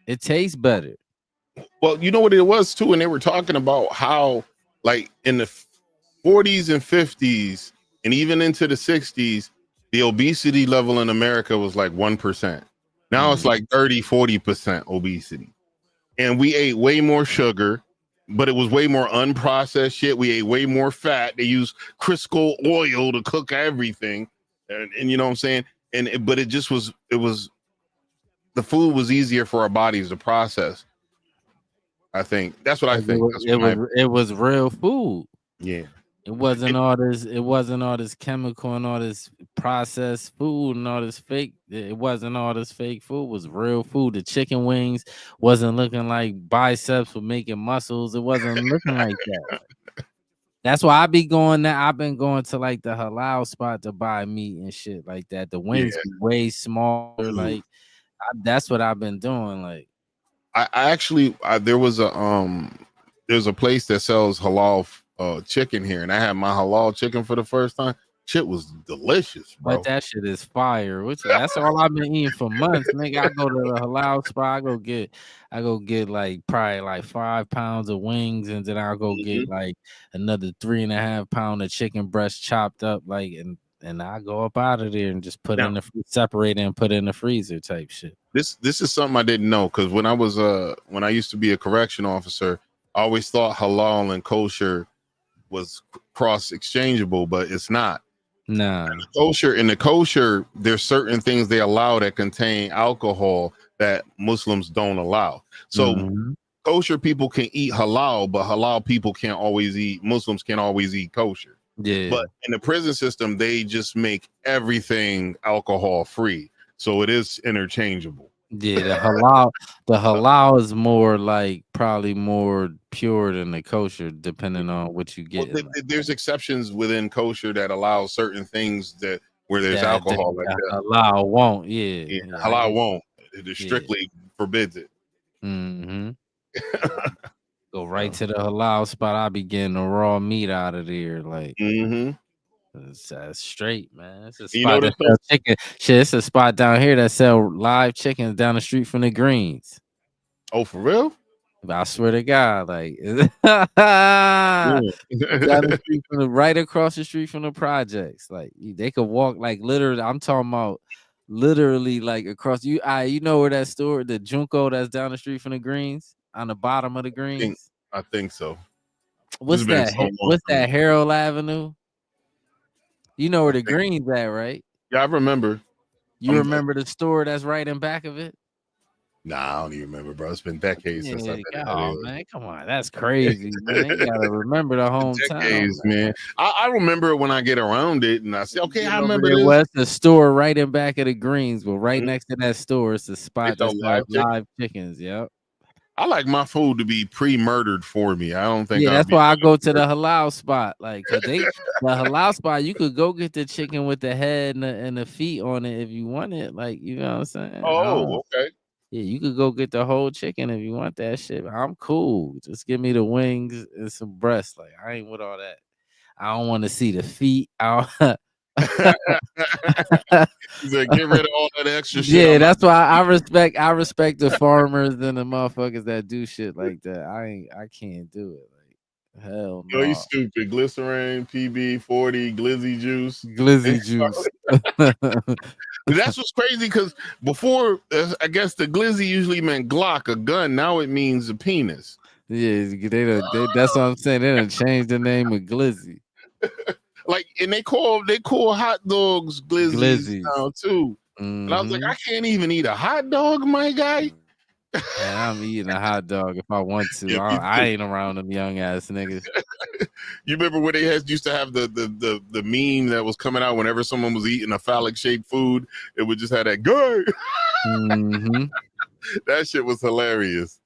It tastes better. Well, you know what it was too, and they were talking about how, like, in the 40s and 50s, and even into the 60s, the obesity level in America was like 1%. Now it's like 30-40% obesity. And we ate way more sugar, but it was way more unprocessed shit. We ate way more fat. They use Crisco oil to cook everything. And you know what I'm saying? But it was the food was easier for our bodies to process. I think that's what I think. It was real food. Yeah. It wasn't all this chemical and all this processed food and all this fake. It wasn't all this fake food. It was real food. The chicken wings wasn't looking like biceps with making muscles. It wasn't looking like that. That's why I be going there. I've been going to like the halal spot to buy meat and shit like that. The wings be way smaller. Like that's what I've been doing. Like I actually there's a place that sells halal chicken here, and I had my halal chicken for the first time. Shit was delicious, bro. But that shit is fire. That's all I've been eating for months, nigga. I go to the halal spot. I go get like probably like 5 pounds of wings, and then I'll go get like another 3.5 pounds of chicken breast chopped up, like and I go up out of there and just put it in the separate and put it in the freezer type shit. This is something I didn't know, because when I used to be a correction officer, I always thought halal and kosher was cross exchangeable, but it's not. Nah. In the kosher, there's certain things they allow that contain alcohol that Muslims don't allow. So kosher people can eat halal, but Muslims can't always eat kosher. Yeah. But in the prison system, they just make everything alcohol free. So it is interchangeable. Yeah, the halal is more like probably more pure than the kosher, depending on what you get. Well, there's exceptions within kosher that allow certain things where there's alcohol like that. Halal won't, halal won't. It strictly forbids it. Go right to the halal spot. I be getting the raw meat out of there, like. That's straight, man. It's a spot that sell chicken. Shit, it's a spot down here that sell live chickens down the street from the Greens. Oh, for real? I swear to God, like down the street right across the street from the projects. Like they could walk like literally. I'm talking about literally like across. You know where that store, the Junko that's down the street from the Greens, on the bottom of the Greens. I think so. What's that? What's that? Harold Avenue. You know where the Greens at, right? Yeah, I remember. You remember the store that's right in back of it? Nah, I don't even remember, bro. It's been decades since I've been. Oh man, come on, that's crazy, man. You gotta remember the hometown. Decades, man. I remember when I get around it, and I say, okay, I remember this. Was the store right in back of the Greens, but right next to that store, it's the spot that's live chickens. Yep. I like my food to be pre-murdered for me. I don't think. Yeah, that's why I go to the halal spot. Like, cause the halal spot, you could go get the chicken with the head and the feet on it if you want it. Like, you know what I'm saying? Oh, okay. Yeah, you could go get the whole chicken if you want that shit. I'm cool. Just give me the wings and some breasts. Like, I ain't with all that. I don't want to see the feet. Get rid of all that extra shit. Yeah, that's why I respect the farmers and the motherfuckers that do shit like that. I can't do it. Like, hell no. Yo, you stupid. Glycerin, PB, 40, glizzy juice. That's what's crazy because before, I guess the glizzy usually meant Glock, a gun. Now it means a penis. Yeah, that's what I'm saying. They done changed the name of Glizzy. Like, and they call hot dogs glizzies Glizzies. now too. And I was like, I can't even eat a hot dog, my guy. Man, I'm eating a hot dog if I want to. Yeah, I ain't around them young ass niggas. You remember when they used to have the meme that was coming out whenever someone was eating a phallic shaped food, it would just have that guy. That shit was hilarious.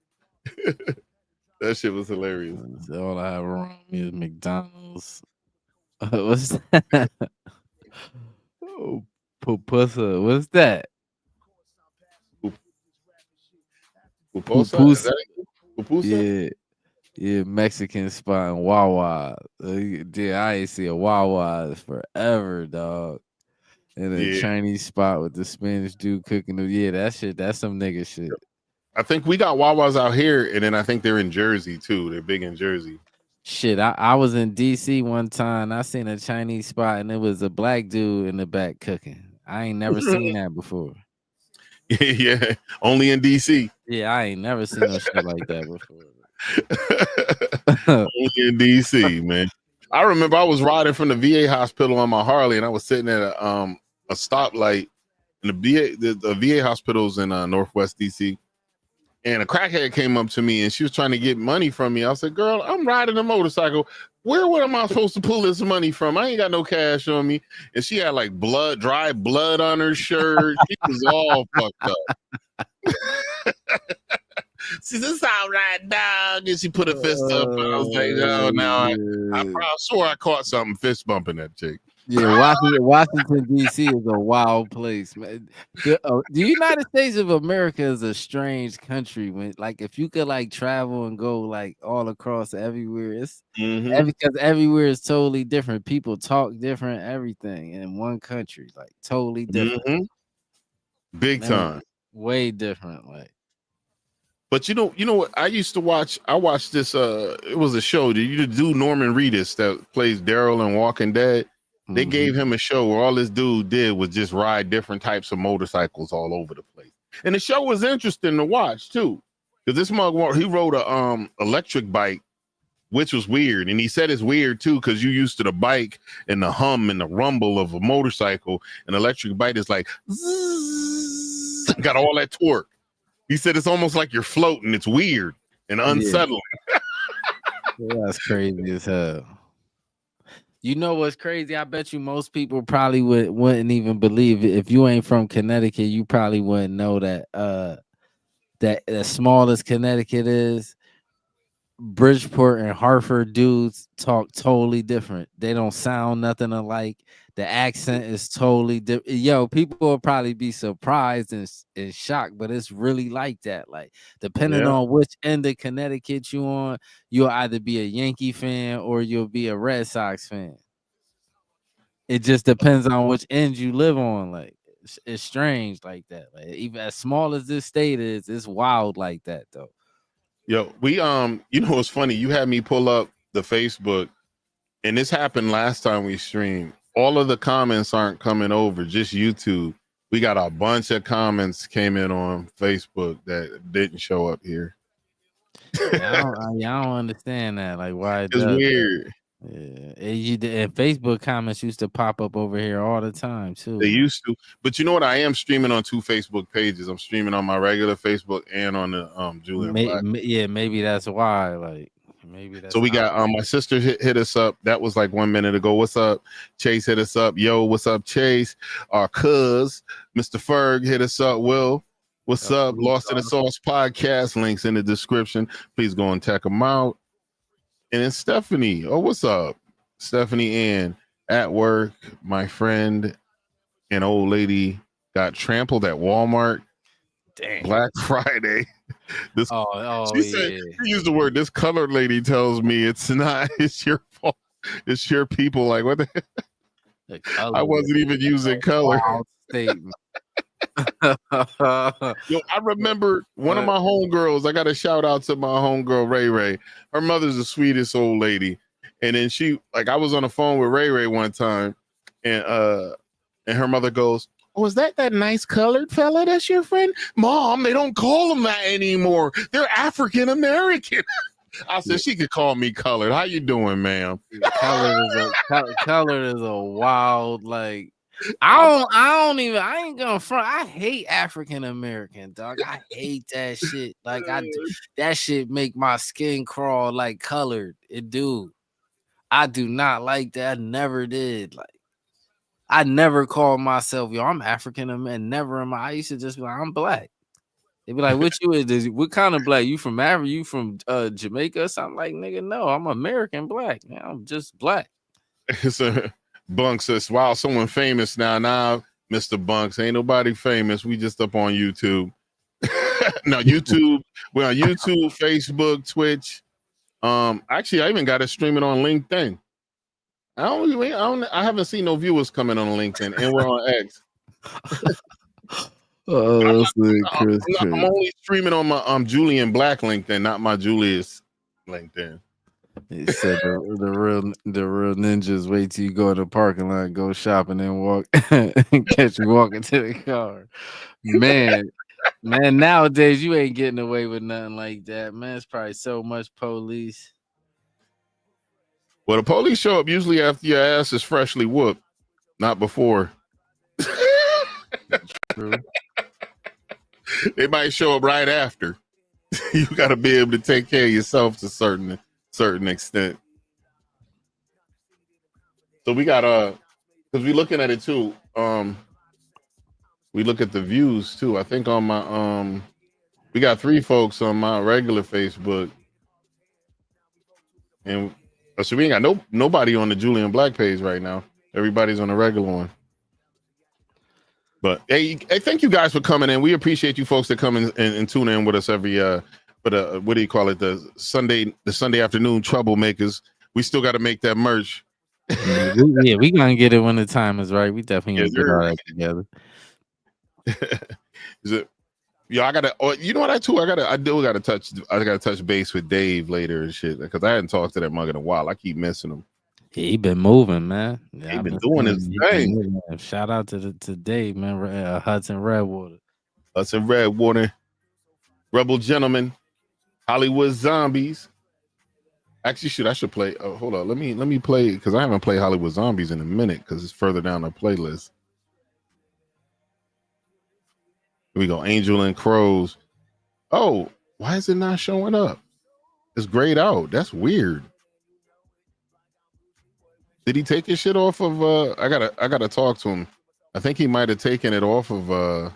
That shit was hilarious. That's all I have around me is McDonald's. What's that? Oh, pupusa. What's that? Pupusa? Is that it? Pupusa? Yeah, Mexican spot in Wawa. Yeah, I ain't see a Wawa forever, dog. And a Chinese spot with the Spanish dude cooking. Yeah, that's some nigga shit. I think we got Wawas out here, and then I think they're in Jersey too. They're big in Jersey. Shit, I was in DC one time. I seen a Chinese spot, and it was a black dude in the back cooking. I ain't never seen that before. Yeah, only in DC. Yeah, I ain't never seen no shit like that before. Only in DC, man. I remember I was riding from the VA hospital on my Harley, and I was sitting at a stoplight. And the VA hospital's in Northwest DC. And a crackhead came up to me and she was trying to get money from me. I said, girl, I'm riding a motorcycle. What am I supposed to pull this money from? I ain't got no cash on me. And she had like dry blood on her shirt. She was all fucked up. She said, "This all right, dog." And she put a fist up. And I was like, oh, no. I swore I caught something fist bumping that chick. Yeah, Washington D.C. is a wild place, man. The United States of America is a strange country. When, like, if you could like travel and go like all across everywhere, it's because everywhere is totally different. People talk different, everything in one country, like totally different. Big time, way different. Like, but you know what? I used to watch. I watched this. It was a show. You do Norman Reedus that plays Daryl in Walking Dead. They gave him a show where all this dude did was just ride different types of motorcycles all over the place. And the show was interesting to watch too. Because this mug, he rode a electric bike, which was weird. And he said it's weird too, because you used to the bike and the hum and the rumble of a motorcycle. An electric bike is like zzz, got all that torque. He said it's almost like you're floating. It's weird and unsettling. Yeah, that's crazy as hell. You know what's crazy? I bet you most people probably wouldn't even believe it. If you ain't from Connecticut, you probably wouldn't know that that as small as Connecticut is, Bridgeport and Hartford dudes talk totally different. They don't sound nothing alike. The accent is totally different. Yo, people will probably be surprised and shocked, but it's really like that. Like, depending on which end of Connecticut you on, you'll either be a Yankee fan or you'll be a Red Sox fan. It just depends on which end you live on. Like, it's strange like that. Like, even as small as this state is, it's wild like that though. Yo, we you know what's funny? You had me pull up the Facebook, and this happened last time we streamed. All of the comments aren't coming over, just YouTube. We got a bunch of comments came in on Facebook that didn't show up here. I don't understand that. Like, why it's weird. Yeah, and Facebook comments used to pop up over here all the time too. They used to, but you know what? I am streaming on 2 Facebook pages. I'm streaming on my regular Facebook and on the Julian Blaq. Yeah, maybe that's why. Like, maybe that's so we got my sister hit us up. That was like 1 minute ago. What's up? Chase hit us up. Yo, what's up, Chase? Our cuz Mr. Ferg hit us up. Will, what's up? Lost in the Sauce podcast. Links in the description. Please go and check them out. And then Stephanie. Oh, what's up? Stephanie Ann at work. My friend, an old lady, got trampled at Walmart. Dang. Black Friday. She said, she used the word, this colored lady tells me it's not, it's your fault. It's your people. Like, what the hell? I wasn't even using color. Statement. Yo, I remember one of my homegirls. I got a shout out to my homegirl Ray Ray. Her mother's the sweetest old lady, and then I was on the phone with Ray Ray one time, and her mother goes, Oh, is that nice colored fella? That's your friend? Mom, they don't call them that anymore. They're African American. I said, she could call me colored. How you doing, ma'am? Colored is a wild, like, I ain't gonna front. I hate African American, dog. I hate that shit. Like, that shit make my skin crawl like colored. It do. I do not like that. I never did. Like, I never called myself, yo, I'm African American. Never am I used to just be like, I'm black. They be like, what you is? What kind of black? You from Africa? You from Jamaica or something? Like, nigga, no, I'm American black. Man, I'm just black. So Bunk says, wow, someone famous now. Nah, Mr. Bunks, ain't nobody famous. We just up on YouTube. No, YouTube. We're on YouTube, Facebook, Twitch. Actually, I even got it streaming on LinkedIn. I haven't seen no viewers coming on LinkedIn, and we're on X. I'm only streaming on my Julian Blaq LinkedIn, not my Julius LinkedIn. He said the real ninjas wait till you go to the parking lot, go shopping, and walk and catch you walking to the car. Man, nowadays you ain't getting away with nothing like that, man. It's probably so much police. Well, the police show up usually after your ass is freshly whooped, not before. True. They might show up right after. You got to be able to take care of yourself to a certain extent. So we got because we looking at it too. We look at the views too. I think on my we got 3 folks on my regular Facebook, and so we ain't got nobody on the Julian Blaq page right now. Everybody's on the regular one. But hey, thank you guys for coming in. We appreciate you folks that come in and tune in with us every what do you call it? The Sunday afternoon troublemakers. We still got to make that merch. Yeah, we gonna get it when the time is right. We definitely gonna get all that together. Is it? Yeah, I gotta. Oh, you know what? I gotta touch base with Dave later and shit, because I hadn't talked to that mug in a while. I keep missing him. He been moving, man. Yeah, he been doing his thing. Shout out to Dave, man. Hudson Redwater. Hudson Redwater, Rebel Gentlemen, Hollywood Zombies. Actually, I should play. Oh, hold on. Let me play, because I haven't played Hollywood Zombies in a minute because it's further down the playlist. Here we go. Angel and Crows. Oh, why is it not showing up? It's grayed out. That's weird. Did he take his shit off of I gotta talk to him. I think he might have taken it off of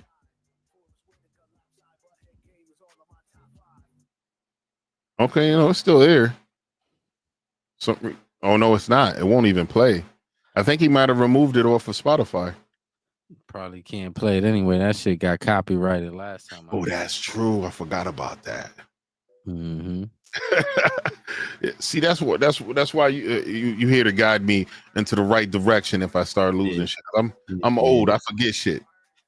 okay, it's still there. Oh no, it's not. It won't even play. I think he might have removed it off of Spotify. Probably can't play it anyway. That shit got copyrighted last time. Oh, that's true. I forgot about that. Mm-hmm. See, that's why you here to guide me into the right direction if I start losing shit. I'm old. I forget shit.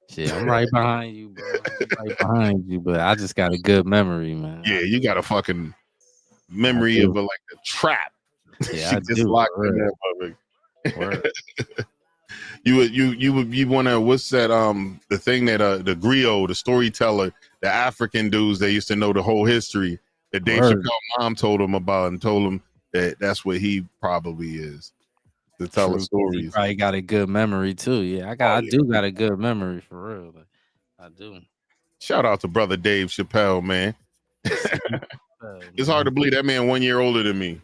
Shit, I'm right behind you, bro. I'm right behind you, but I just got a good memory, man. Yeah, you got a fucking memory of like a trap. Yeah, I just do. locked in there. You want to, what's that? The thing that the griot, the storyteller, the African dudes, they used to know the whole history that Dave Chappelle mom told him about, and told him that that's what he probably is, to tell the stories. He probably got a good memory too. Yeah, I do got a good memory for real. Like, I do. Shout out to brother Dave Chappelle, man. It's hard to believe that man 1 year older than me.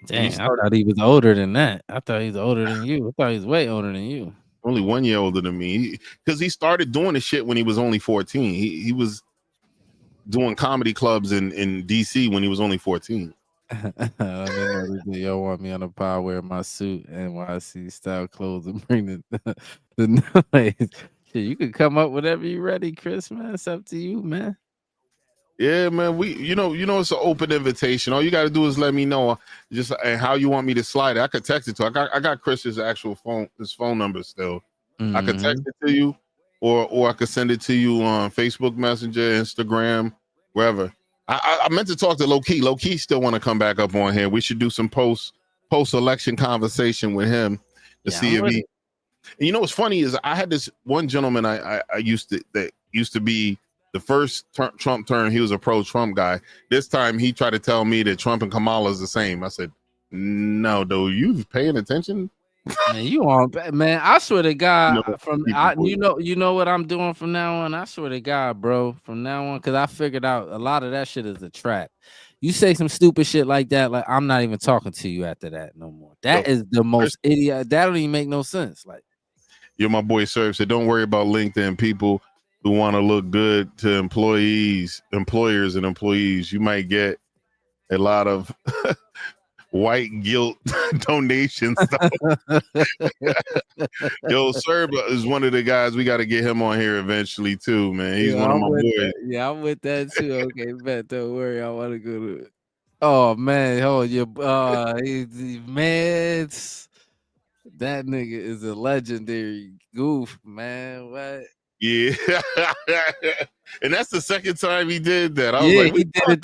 Dang, I thought he was older than that. I thought he was older than you. I thought he was way older than you. Only 1 year older than me, because he started doing the shit when he was only 14. He was doing comedy clubs in DC when he was only 14. Y'all want me on a pod wearing my suit, NYC style clothes, and bring the noise. Shit, you can come up whenever you ready, Chris, man. It's up to you, man. Yeah, man. You know, it's an open invitation. All you got to do is let me know just how you want me to slide it. I could text it to. I got Chris's actual phone number still. Mm-hmm. I could text it to you, or I could send it to you on Facebook Messenger, Instagram, wherever. I meant to talk to Low Key. Low Key still want to come back up on here. We should do some post election conversation with him to see if he. And you know what's funny is I had this one gentleman I used to be the first Trump term. He was a pro-Trump guy. This time he tried to tell me that Trump and Kamala is the same. I said, no, though, you paying attention? Man, you on, man? I swear to God, you know what I'm doing from now on. I swear to God, bro, from now on, because I figured out a lot of that shit is a trap. You say some stupid shit like that, like I'm not even talking to you after that no more. That is the most idiot. That don't even make no sense. Like, you're my boy Serve said, don't worry about LinkedIn. People who want to look good to employers, and employees. You might get a lot of white guilt donations. Yo, Serb is one of the guys. We got to get him on here eventually too, man. He's one of my boys. Yeah, I'm with that too. Okay, bet. Don't worry. I want to go to it. Oh man, man, that nigga is a legendary goof, man. What? Yeah. And that's the second time he did that. I was like, he did it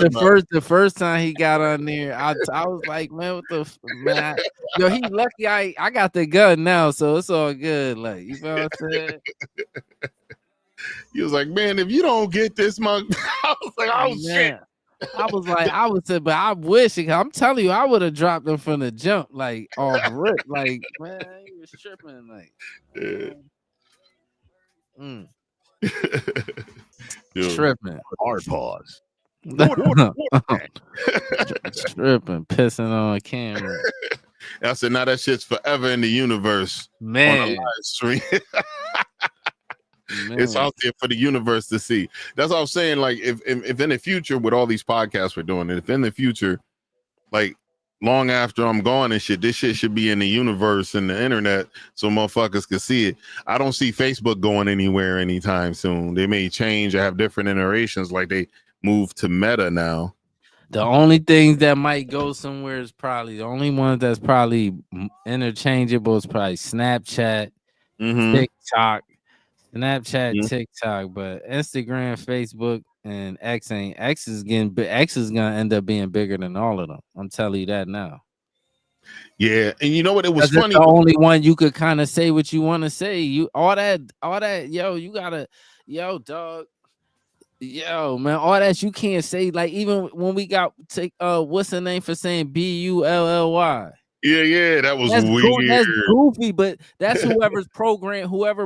the first time he got on there. I was like, man, what the man? Yo, he lucky I got the gun now, so it's all good. Like, you know what I'm saying? He was like, man, if you don't get this monk, I was like, oh shit. But I wish. I'm telling you, I would have dropped him from the jump, like off rip. Like, man, he was tripping, like. Tripping. Hard pause. Tripping, pissing on camera. I said, now that shit's forever in the universe. Man. On a live stream. It's out there for the universe to see. That's what I'm saying. Like, if in the future, with all these podcasts we're doing, if in the future, like long after I'm gone and shit, this shit should be in the universe and the internet so motherfuckers can see it. I don't see Facebook going anywhere anytime soon. They may change or have different iterations, like they move to Meta now. The only things that might go somewhere is probably the only one that's probably interchangeable is probably Snapchat, TikTok. Snapchat, TikTok, but Instagram, Facebook, and X is gonna end up being bigger than all of them. I'm telling you that now. Yeah, and you know what? It was funny. The only one you could kind of say what you want to say. You all that, you gotta, dog. Yo, man, all that you can't say. Like, even when we got what's the name for saying BULLY? Yeah, that was weird. That's goofy, but that's whoever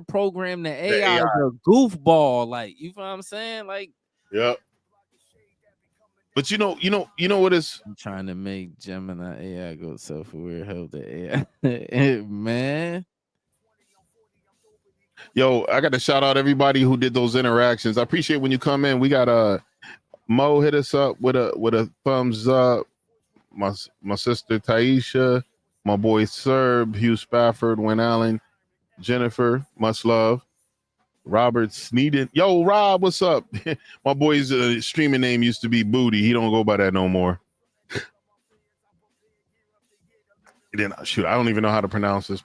programmed the AI is a goofball. Like, you know what I'm saying? Like, yep. But you know what is? I'm trying to make Gemini AI go self-aware. Help the AI, man. Yo, I got to shout out everybody who did those interactions. I appreciate when you come in. We got Mo hit us up with a thumbs up. My sister Taisha, my boy Serb, Hugh Spafford, Wynn Allen, Jennifer, much love. Robert Sneeden. Yo, Rob, what's up? My boy's streaming name used to be Booty. He don't go by that no more. Then shoot, I don't even know how to pronounce this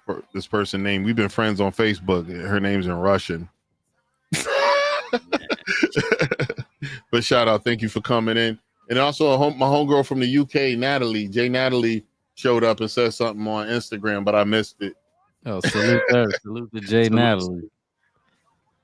person's name. We've been friends on Facebook. Her name's in Russian. But shout out, thank you for coming in. And also my homegirl from the UK, Natalie, Natalie showed up and said something on Instagram, but I missed it. Oh, salute her. Salute to J Natalie.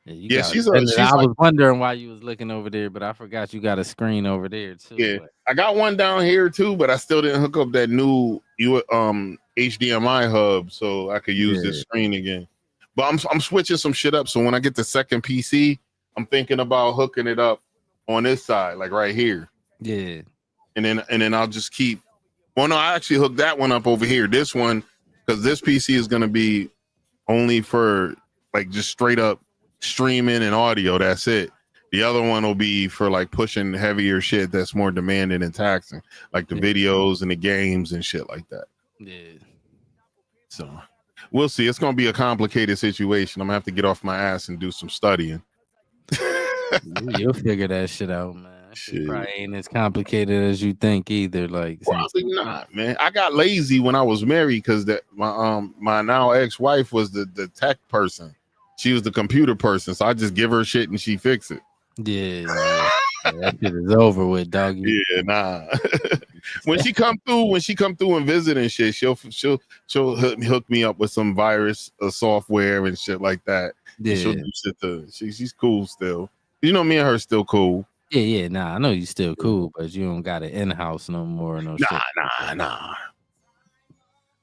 Yeah, I was wondering why you was looking over there, but I forgot you got a screen over there too. Yeah, I got one down here too, but I still didn't hook up that new HDMI hub so I could use this screen again. But I'm switching some shit up, so when I get the second PC, I'm thinking about hooking it up on this side, like right here. Yeah, and then I'll just keep. Well, no, I actually hooked that one up over here. This one, because this PC is gonna be only for like just straight up streaming and audio. That's it. The other one will be for like pushing heavier shit that's more demanding and taxing, like the videos and the games and shit like that. Yeah. So we'll see. It's gonna be a complicated situation. I'm gonna have to get off my ass and do some studying. You'll figure that shit out, man. Shit probably ain't as complicated as you think either. Like, probably not, man. I got lazy when I was married because that my now ex-wife was the tech person. She was the computer person, so I just give her shit and she fix it. Yeah, that shit is over with, doggy. Yeah, nah. when she come through and visit and shit, she'll hook me up with some virus software and shit like that. Yeah. She'll do shit to, she's cool still. You know, me and her still cool. Yeah. Nah, I know you still cool, but you don't got it in house no more. No shit. Nah.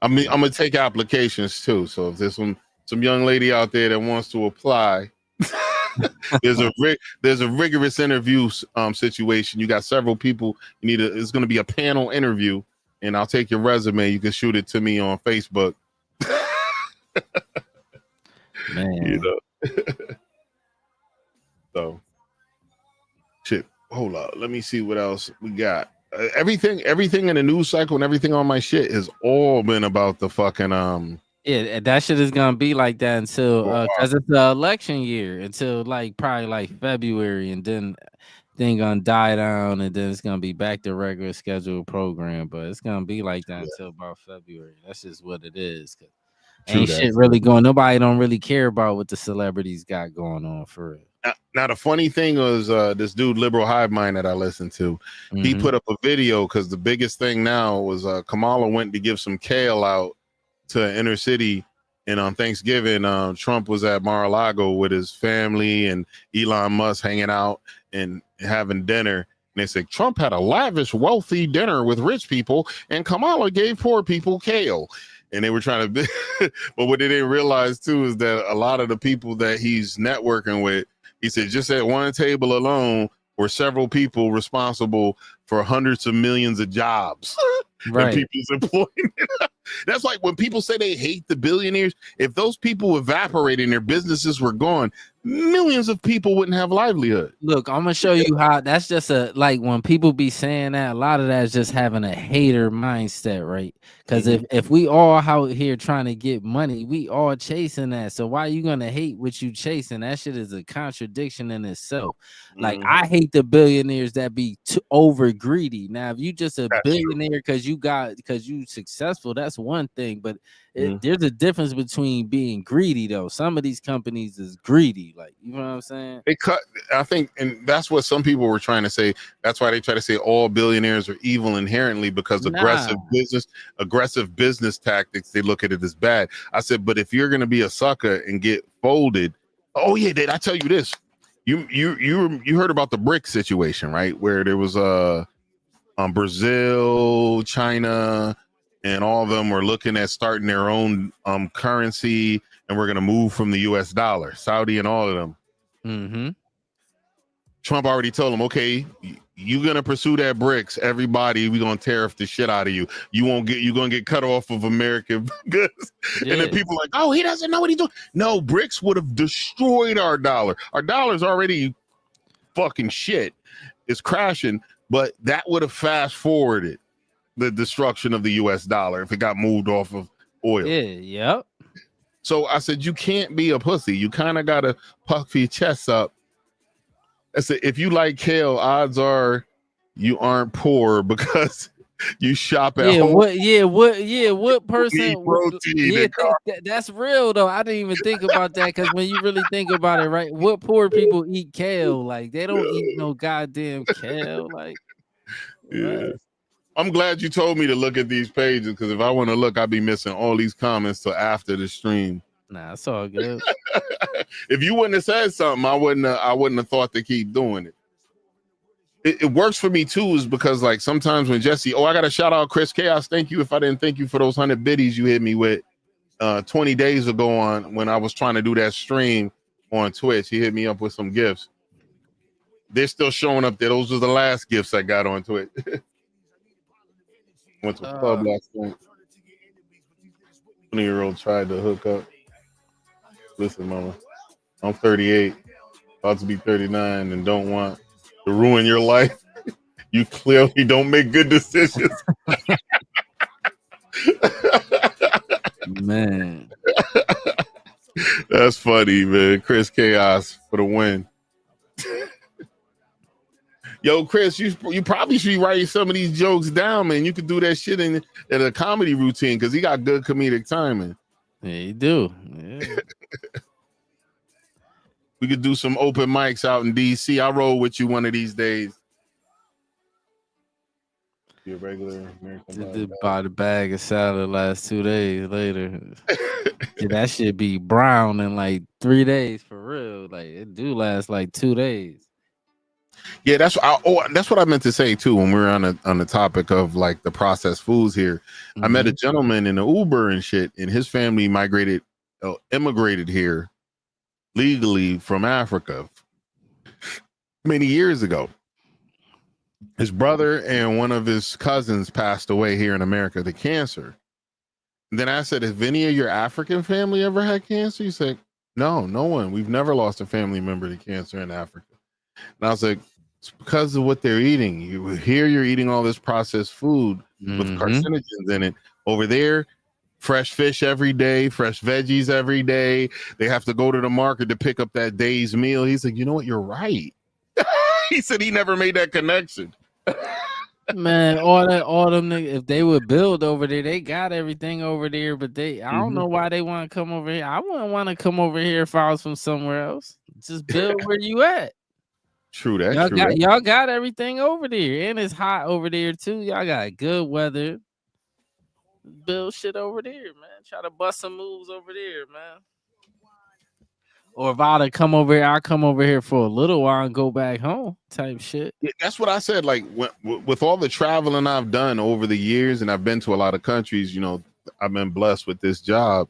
I mean, I'm gonna take applications too. So if there's some young lady out there that wants to apply, there's a rigorous interview situation. You got several people. It's gonna be a panel interview, and I'll take your resume. You can shoot it to me on Facebook. Man, you know. So, shit. Hold up. Let me see what else we got. Everything in the news cycle and everything on my shit has all been about the fucking yeah, that shit is gonna be like that until because it's the election year until like probably like February, and then thing gonna die down, and then it's gonna be back to regular scheduled program. But it's gonna be like that until about February. That's just what it is. Ain't shit really going. Nobody don't really care about what the celebrities got going on for real. Now the funny thing was this dude Liberal Hive Mind that I listened to, he put up a video because the biggest thing now was Kamala went to give some kale out to inner city, and on Thanksgiving Trump was at Mar-a-Lago with his family and Elon Musk hanging out and having dinner, and they said Trump had a lavish wealthy dinner with rich people and Kamala gave poor people kale. And they were trying to but what they didn't realize too is that a lot of the people that he's networking with, he said just at one table alone were several people responsible for hundreds of millions of jobs and people's employment. That's like when people say they hate the billionaires. If those people evaporated and their businesses were gone, millions of people wouldn't have livelihood. Look, I'm gonna show you how that's just like when people be saying that, a lot of that is just having a hater mindset, right? Because if we all out here trying to get money, we all chasing that. So why you gonna hate what you chasing? That shit is a contradiction in itself. Like I hate the billionaires that be too over greedy. Now, if you just a billionaire because you successful, that's one thing. But there's a difference between being greedy though. Some of these companies is greedy. Like, you know what I'm saying? They cut, I think, and that's what some people were trying to say. That's why they try to say all billionaires are evil inherently, because aggressive business tactics, they look at it as bad. I said, but if you're going to be a sucker and get folded, oh yeah, did I tell you this? You heard about the BRICS situation, right? Where there was Brazil, China, and all of them were looking at starting their own currency, and we're going to move from the US dollar, Saudi and all of them. Trump already told them, okay, you're going to pursue that BRICS. Everybody, we're going to tariff the shit out of you. You're going to get cut off of American goods. Yeah. And then people are like, oh, he doesn't know what he's doing. No, BRICS would have destroyed our dollar. Our dollar's already fucking shit. It's crashing, but that would have fast forwarded the destruction of the US dollar if it got moved off of oil. Yep. So I said, you can't be a pussy. You kind of got to puff your chest up. I said, if you like kale, odds are you aren't poor because you shop at home. What person? Protein that's real though. I didn't even think about that, because when you really think about it, right? What poor people eat kale? Like, they don't eat no goddamn kale. Like, yeah. I'm glad you told me to look at these pages, because if I want to look, I'd be missing all these comments till after the stream. Nah, it's all good. If you wouldn't have said something, I wouldn't have thought to keep doing it. It works for me too, is because like sometimes when Jesse, I got to shout out Chris Chaos. Thank you. If I didn't thank you for those 100 biddies you hit me with 20 days ago on when I was trying to do that stream on Twitch, he hit me up with some gifts. They're still showing up there. Those were the last gifts I got on Twitch. Went to a club last night. 20-year-old tried to hook up. Listen, mama, I'm 38, about to be 39, and don't want to ruin your life. You clearly don't make good decisions. Man. That's funny, man. Chris Chaos for the win. Yo, Chris, you probably should be writing some of these jokes down, man. You could do that shit in a comedy routine, because he got good comedic timing. Yeah, you do. Yeah. We could do some open mics out in DC. I'll roll with you one of these days. Your regular American Did buy the bag of salad last 2 days later. Yeah, that should be brown in like 3 days for real. Like it do last like 2 days. Yeah, that's that's what I meant to say too. When we were on the topic of like the processed foods here, I met a gentleman in an Uber and shit, and his family immigrated here legally from Africa many years ago. His brother and one of his cousins passed away here in America to cancer. And then I said, "Has any of your African family ever had cancer?" He said, "No, no one. We've never lost a family member to cancer in Africa." And I was like, it's because of what they're eating. Here you're eating all this processed food with carcinogens in it. Over there, fresh fish every day, fresh veggies every day. They have to go to the market to pick up that day's meal. He's like, you know what? You're right. He said he never made that connection. Man, all them niggas, if they would build over there, they got everything over there, but I don't know why they want to come over here. I wouldn't want to come over here if I was from somewhere else. Just build where you at. True that. Y'all got everything over there, and it's hot over there too. Y'all got good weather. Build shit over there, man. Try to bust some moves over there, man. Or if I'd come over here, I'll come over here for a little while and go back home type shit. Yeah, that's what I said. Like with all the traveling I've done over the years, and I've been to a lot of countries, you know, I've been blessed with this job.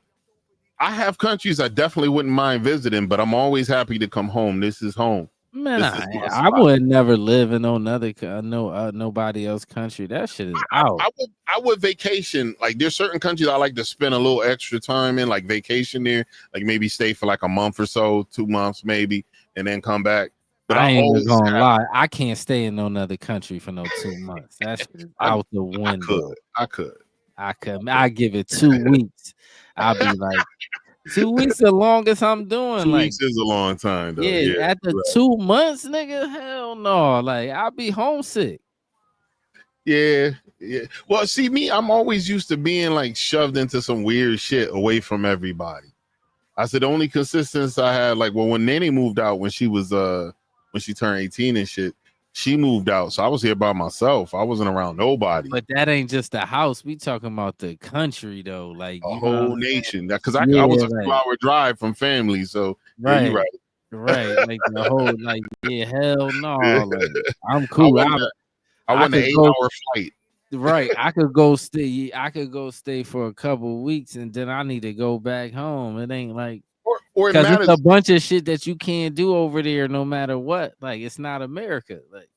I have countries I definitely wouldn't mind visiting, but I'm always happy to come home. This is home. Man, I would never live in nobody else country. That shit is out. I would vacation. Like there's certain countries I like to spend a little extra time in, like vacation there, like maybe stay for like a month or so, 2 months maybe, and then come back. But I ain't gonna lie, I can't stay in no other country for no 2 months. That's out the window. I could. I give it 2 weeks. I'll be like, 2 weeks the longest I'm doing. 2 like, weeks is a long time, though. Yeah, after 2 months, nigga, hell no. Like, I'll be homesick. Yeah. Well, see, me, I'm always used to being like shoved into some weird shit away from everybody. I said the only consistency I had, like, well, when Nanny moved out when she turned 18 and shit, she moved out, so I was here by myself. I wasn't around nobody. But that ain't just the house. We talking about the country, though. Like a whole nation. Because I was a 2-hour drive from family, so right, you're right. Right, like the whole, like, hell no. Like, I'm cool. I want an 8-hour flight. Right, I could go stay for a couple of weeks, and then I need to go back home. It ain't like. Or because it's a bunch of shit that you can't do over there, no matter what. Like, it's not America. Like,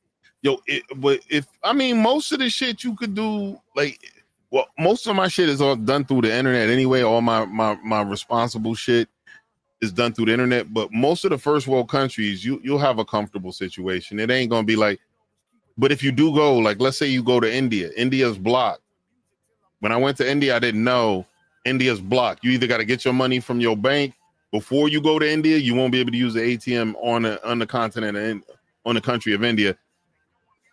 but most of the shit you could do, like, well, most of my shit is all done through the internet anyway. All my responsible shit is done through the internet. But most of the first world countries, you'll have a comfortable situation. It ain't gonna be like. But if you do go, like, let's say you go to India, India's blocked. When I went to India, I didn't know India's blocked. You either got to get your money from your bank. Before you go to India, you won't be able to use the ATM on the continent and on the country of India,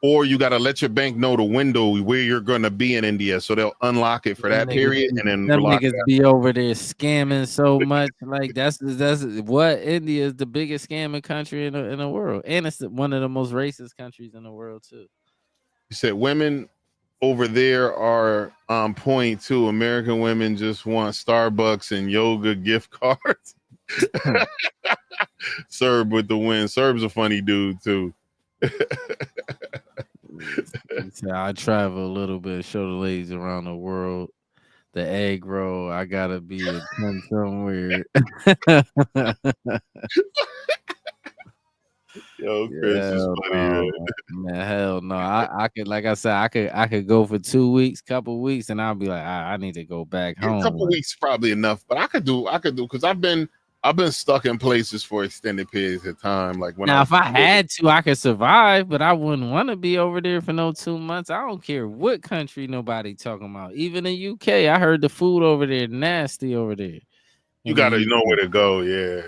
or you got to let your bank know the window where you're going to be in India, so they'll unlock it for that period, and then them niggas be over there scamming so much. Like that's what India is the biggest scamming country in the world, and it's one of the most racist countries in the world too. You said women over there are on point too. American women just want Starbucks and yoga gift cards. Serb with the win. Serb's a funny dude too. I travel a little bit, show the ladies around the world. The egg roll, I gotta be a 10 somewhere. Yo, Chris is funny. Man, hell no. I could, like I said, I could go for 2 weeks, couple weeks, and I'll be like, I need to go back home. A couple weeks probably enough, but I could do because I've been stuck in places for extended periods of time. Like if I had to, I could survive, but I wouldn't want to be over there for no 2 months. I don't care what country nobody talking about. Even in UK, I heard the food over there nasty over there. You gotta know where to go, yeah.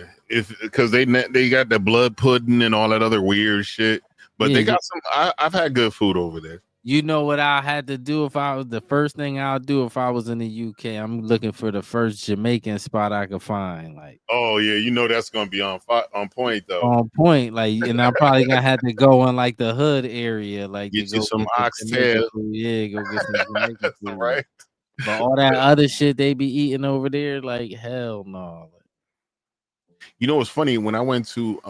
Because they got the blood pudding and all that other weird shit, but they got some. I've had good food over there. You know what I had to do if I was the first thing I'll do if I was in the UK? I'm looking for the first Jamaican spot I could find, like Oh yeah, you know that's gonna be on point though. on point. Like, and I'm probably gonna have to go in like the hood area, like to Get you go some get some Jamaican oxtail, food. Yeah, go get some Jamaican food. right? But all that other shit they be eating over there, like hell no. You know what's funny? When I went to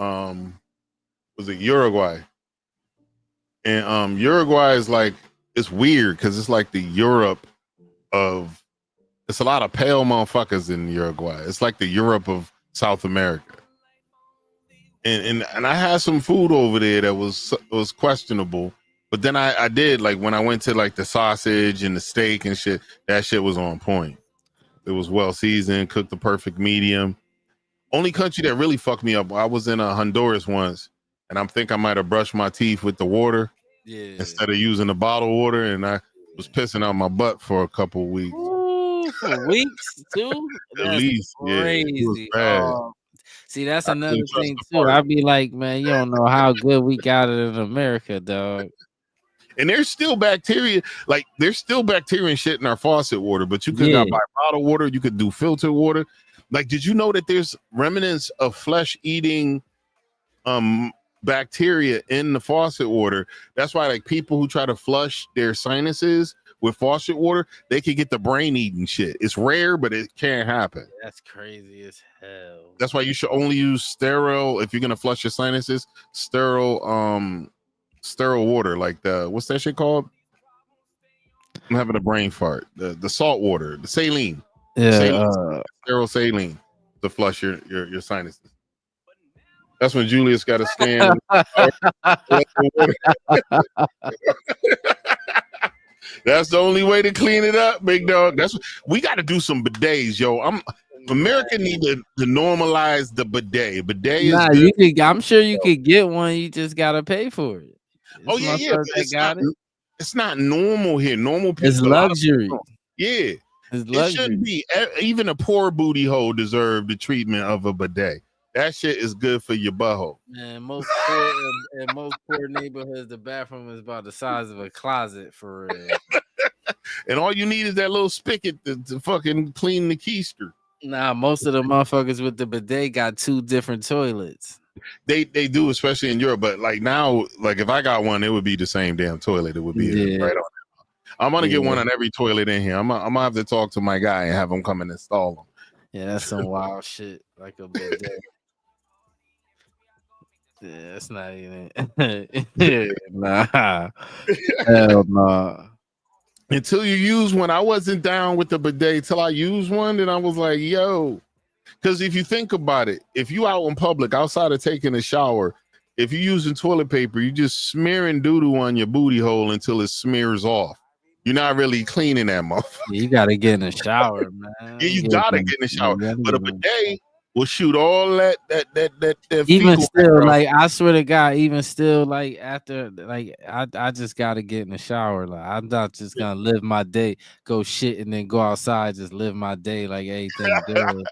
was it Uruguay? And Uruguay is like, it's weird because it's like the Europe of, it's a lot of pale motherfuckers in Uruguay. It's like the Europe of South America. And I had some food over there that was questionable, but then I did, like when I went to like the sausage and the steak and shit, that shit was on point. It was well seasoned, cooked the perfect medium. Only country that really fucked me up, I was in Honduras once, and I think I might have brushed my teeth with the water instead of using the bottled water, and I was pissing out my butt for a couple of weeks. Ooh, for weeks too? At That's least, crazy. yeah, it was bad. See, that's I another couldn't trust thing the too. party. I'd be like, man, you don't know how good we got it in America, dog. And there's still bacteria, like there's still bacteria and shit in our faucet water, but you could Yeah. buy bottled water, you could do filtered water. Like, did you know that there's remnants of flesh eating bacteria in the faucet water? That's why like people who try to flush their sinuses with faucet water, they can get the brain eating shit. It's rare, but it can happen. That's crazy as hell. That's why you should only use sterile if you're gonna flush your sinuses, sterile water, like the, what's that shit called? I'm having a brain fart. The salt water, the saline. Sterile saline to flush your sinuses. That's when Julius got to stand. That's the only way to clean it up, big dog. That's we got to do some bidets, yo. America need to normalize the bidet. Bidet is good. You could, I'm sure you could get one. You just gotta pay for it. Oh yeah. It's not normal here. Normal people. It's luxury. Yeah. It's luxury. It shouldn't be. Even a poor booty hole deserve the treatment of a bidet. That shit is good for your butthole. Man, most poor neighborhoods, the bathroom is about the size of a closet for real. And all you need is that little spigot to fucking clean the keister. Nah, most of the motherfuckers with the bidet got 2 different toilets. They do, especially in Europe. But like now, like if I got one, it would be the same damn toilet. It would be right on it. I'm gonna get one on every toilet in here. I'm gonna have to talk to my guy and have him come and install them. Yeah, that's some wild shit. Like a bidet. Yeah, it's not even. Nah, hell nah. Until you use one, I wasn't down with the bidet till I used one, and I was like, yo. Because if you think about it, if you out in public, outside of taking a shower, if you're using toilet paper, you just smearing doo-doo on your booty hole until it smears off. You're not really cleaning that motherfucker. You gotta get in the shower, man. Yeah, you gotta get in the shower. But a bidet will shoot all that even still, like I swear to God, even still, like after, like I just gotta get in the shower. Like I'm not just gonna live my day, go shit, and then go outside, just live my day like everything good.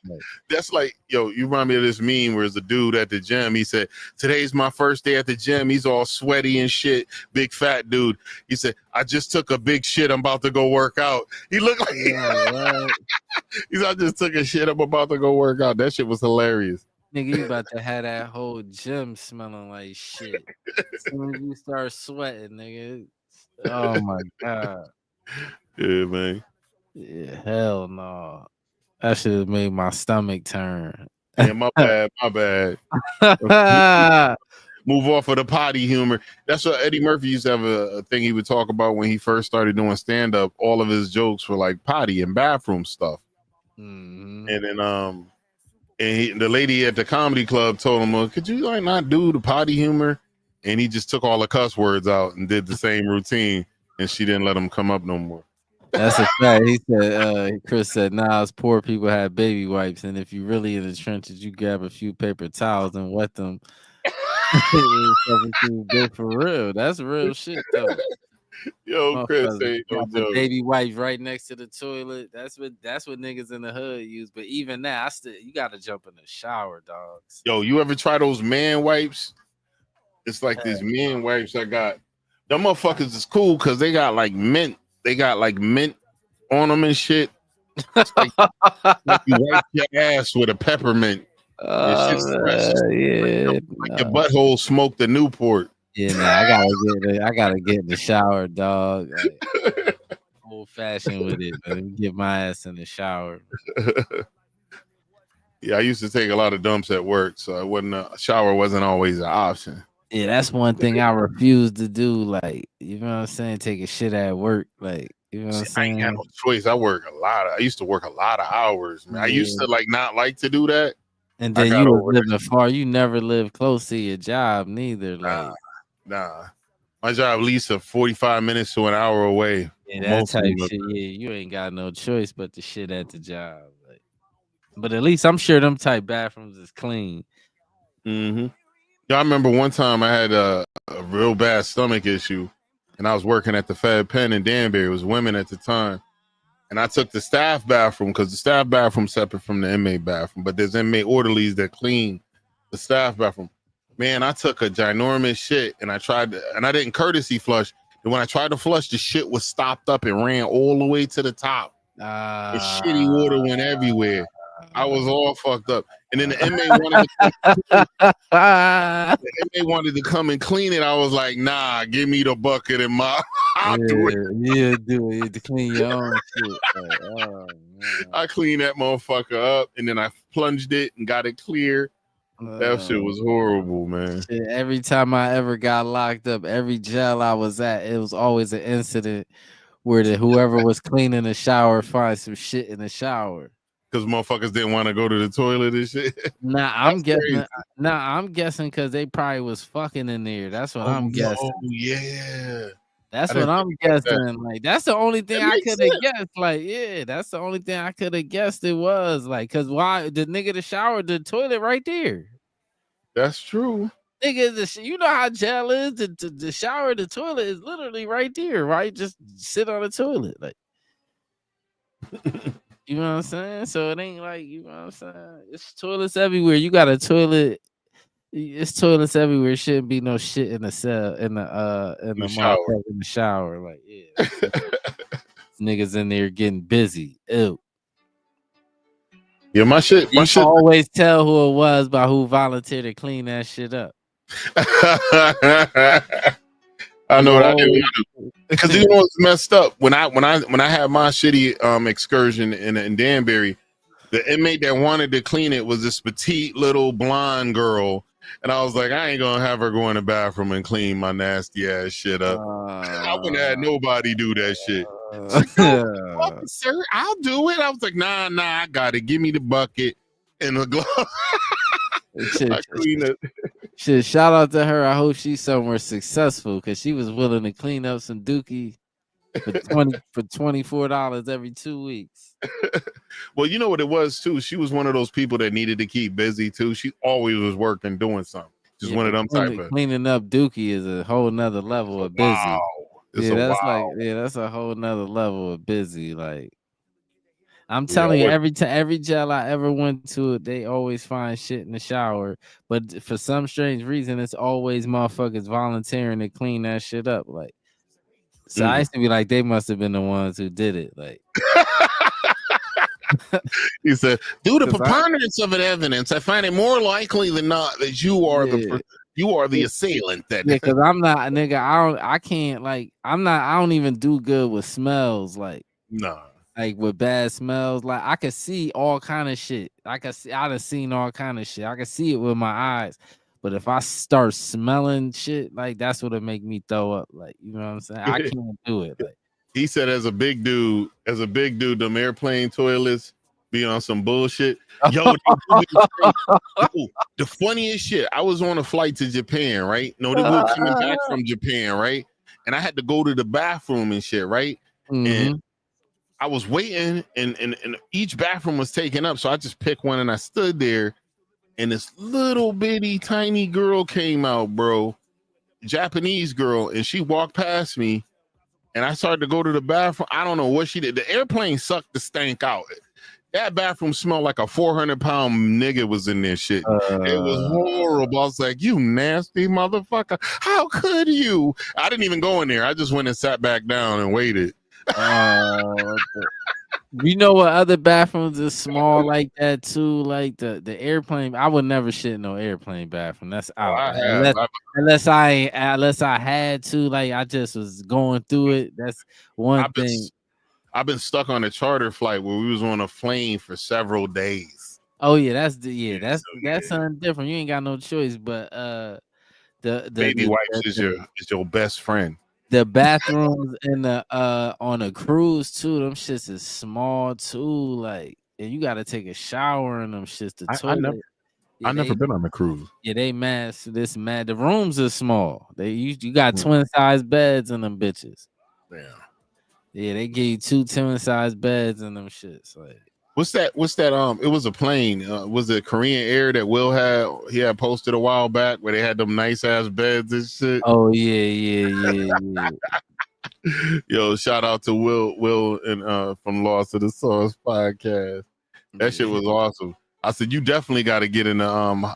That's like, yo, you remind me of this meme where there's a dude at the gym. He said, "Today's my first day at the gym." He's all sweaty and shit, big fat dude. He said, "I just took a big shit. I'm about to go work out." He looked like he said, "I just took a shit. I'm about to go work out." That shit was hilarious. Nigga, you about to have that whole gym smelling like shit. As soon as you start sweating, nigga. Oh my God. Yeah, man. Yeah, hell no. That should have made my stomach turn. Yeah, my bad. Move off of the potty humor. That's what Eddie Murphy used to have a thing he would talk about when he first started doing stand-up. All of his jokes were like potty and bathroom stuff. Mm-hmm. And then the lady at the comedy club told him, "Well, could you like not do the potty humor?" And he just took all the cuss words out and did the same routine, and she didn't let him come up no more. That's a fact. He said, Chris said, "Nah, us poor people have baby wipes, and if you really in the trenches, you grab a few paper towels and wet them." Good for real. That's real shit though. Yo, Chris, the baby wipes right next to the toilet. That's what niggas in the hood use. But even that, you gotta jump in the shower, dogs. Yo, you ever try those man wipes? It's like these man wipes I got, Them motherfuckers is cool because they got like mint. They got like mint on them and shit. It's like you wipe your ass with a peppermint. It's just fresh. Yeah, Like your butthole smoked the Newport. yeah, nah, I gotta get in the shower, dog. Like, old fashioned with it. Man. Get my ass in the shower. Yeah, I used to take a lot of dumps at work, so I wasn't a shower wasn't always an option. Yeah, that's one thing I refuse to do. Like, you know what I'm saying? Take a shit at work. Like, you know what I'm I ain't saying? got no choice. I used to work a lot of hours, man. Yeah. I used to like not like to do that. And then you was living far. You never lived close to your job, neither. Like, nah. My job at least 45 minutes to an hour away. Yeah, that type shit. Yeah, you ain't got no choice but the shit at the job. Like, but at least I'm sure them type bathrooms is clean. Mm-hmm. Yeah, I remember one time I had a real bad stomach issue, and I was working at the Fed Pen in Danbury. It was women at the time, and I took the staff bathroom because the staff bathroom's separate from the inmate bathroom, but there's inmate orderlies that clean the staff bathroom. Man, I took a ginormous shit, and I didn't courtesy flush. And when I tried to flush, the shit was stopped up and ran all the way to the top. The shitty water went everywhere. I was all fucked up. And then the inmate wanted to come and clean it. I was like, nah, give me the bucket and mop. I'll do it. Yeah, do it to clean your own shit. Like, I cleaned that motherfucker up, and then I plunged it and got it clear. That shit was horrible, man. Shit, every time I ever got locked up, every jail I was at, it was always an incident where whoever was cleaning the shower find some shit in the shower. Because motherfuckers didn't want to go to the toilet and shit. I'm guessing because they probably was fucking in there. That's what I'm guessing. Oh yeah. That's what I'm guessing. Like, that's the only thing I could have guessed. Like, yeah, that's the only thing I could have guessed it was. Like, cause why the nigga the shower, the toilet right there. That's true. Nigga, you know how jail is. The shower, the toilet is literally right there, right? Just sit on the toilet. Like, you know what I'm saying? So it ain't like, you know what I'm saying? It's toilets everywhere. You got a toilet. It's toilets everywhere. Shouldn't be no shit in the cell, in the shower. Like, yeah. Niggas in there getting busy. Ew. Yeah, my shit. Always tell who it was by who volunteered to clean that shit up. I know what I did because you know what's messed up when I had my shitty excursion in Danbury, the inmate that wanted to clean it was this petite little blonde girl, and I was like, I ain't gonna have her go in the bathroom and clean my nasty ass shit up. I wouldn't have had nobody do that shit. Like, sir, I'll do it. I was like, nah, I got it. Give me the bucket and the glove. I clean it. Shit, shout out to her. I hope she's somewhere successful because she was willing to clean up some dookie for $24 every 2 weeks. Well, you know what it was too. She was one of those people that needed to keep busy too. She always was working, doing something. Just one of them type of cleaning up dookie is a whole nother level of busy. Wow. That's a whole nother level of busy. Like, I'm telling you, every jail I ever went to, they always find shit in the shower. But for some strange reason, it's always motherfuckers volunteering to clean that shit up. Like, so I used to be like, they must have been the ones who did it. Like, he said, due to preponderance of evidence, I find it more likely than not that you are the assailant. That because I'm not, nigga. I don't even do good with smells. Like, nah. Like with bad smells, like I could see all kind of shit. I done seen all kind of shit. I can see it with my eyes. But if I start smelling shit, like that's what'll make me throw up. Like, you know what I'm saying? I can't do it. Like, he said, as a big dude, them airplane toilets be on some bullshit. Yo, the funniest shit. I was on a flight to Japan, right? No, we were coming back from Japan, right? And I had to go to the bathroom and shit, right? Mm-hmm. And I was waiting, and each bathroom was taken up, so I just picked one, and I stood there, and this little bitty tiny girl came out, bro, Japanese girl, and she walked past me, and I started to go to the bathroom. I don't know what she did. The airplane sucked the stank out. That bathroom smelled like a 400-pound nigga was in there shit. It was horrible. I was like, you nasty motherfucker. How could you? I didn't even go in there. I just went and sat back down and waited. You know what other bathrooms is small like that too? Like the airplane. I would never shit in no airplane bathroom. That's out. Unless I had to. Like I just was going through it. That's one thing. I've been stuck on a charter flight where we was on a plane for several days. Oh yeah, that's something different. You ain't got no choice. But the baby wipes is your best friend. The bathrooms in the on a cruise too, them shits is small too. Like, and you gotta take a shower in them shits. The toilet. I never been on a cruise. Yeah, they mad. The rooms are small. You got twin size beds in them bitches. Damn. Yeah, they give you 2 twin size beds in them shits. Like, what's that? It was a plane. Was it Korean Air that Will had posted a while back where they had them nice ass beds and shit? Oh yeah. Yo, shout out to Will and from Lost to the Sauce podcast. That shit was awesome. I said you definitely got to get in the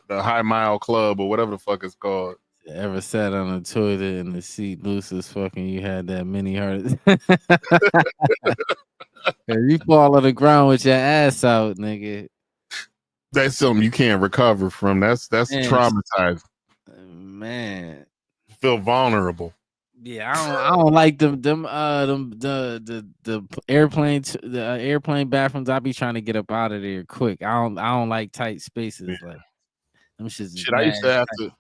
High Mile Club or whatever the fuck it's called. Ever sat on the toilet and the seat loose as fucking you had that mini heart? If you fall on the ground with your ass out, nigga. That's something you can't recover from. That's traumatized. Man. You feel vulnerable. Yeah, I don't like the airplane bathrooms. I be trying to get up out of there quick. I don't like tight spaces. Like them shit. I used to have to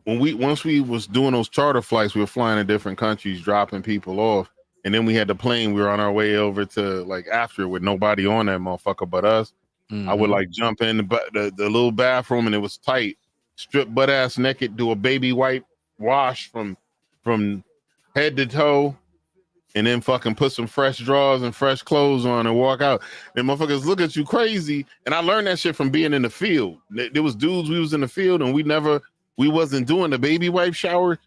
once we was doing those charter flights, we were flying to different countries, dropping people off, and then we had the plane. We were on our way over to like after with nobody on that motherfucker but us. I would like jump in the little bathroom and it was tight, strip butt ass naked, do a baby wipe wash from head to toe, and then fucking put some fresh drawers and fresh clothes on and walk out. And motherfuckers look at you crazy. And I learned that shit from being in the field. There was dudes, we was in the field and we wasn't doing the baby wipe shower.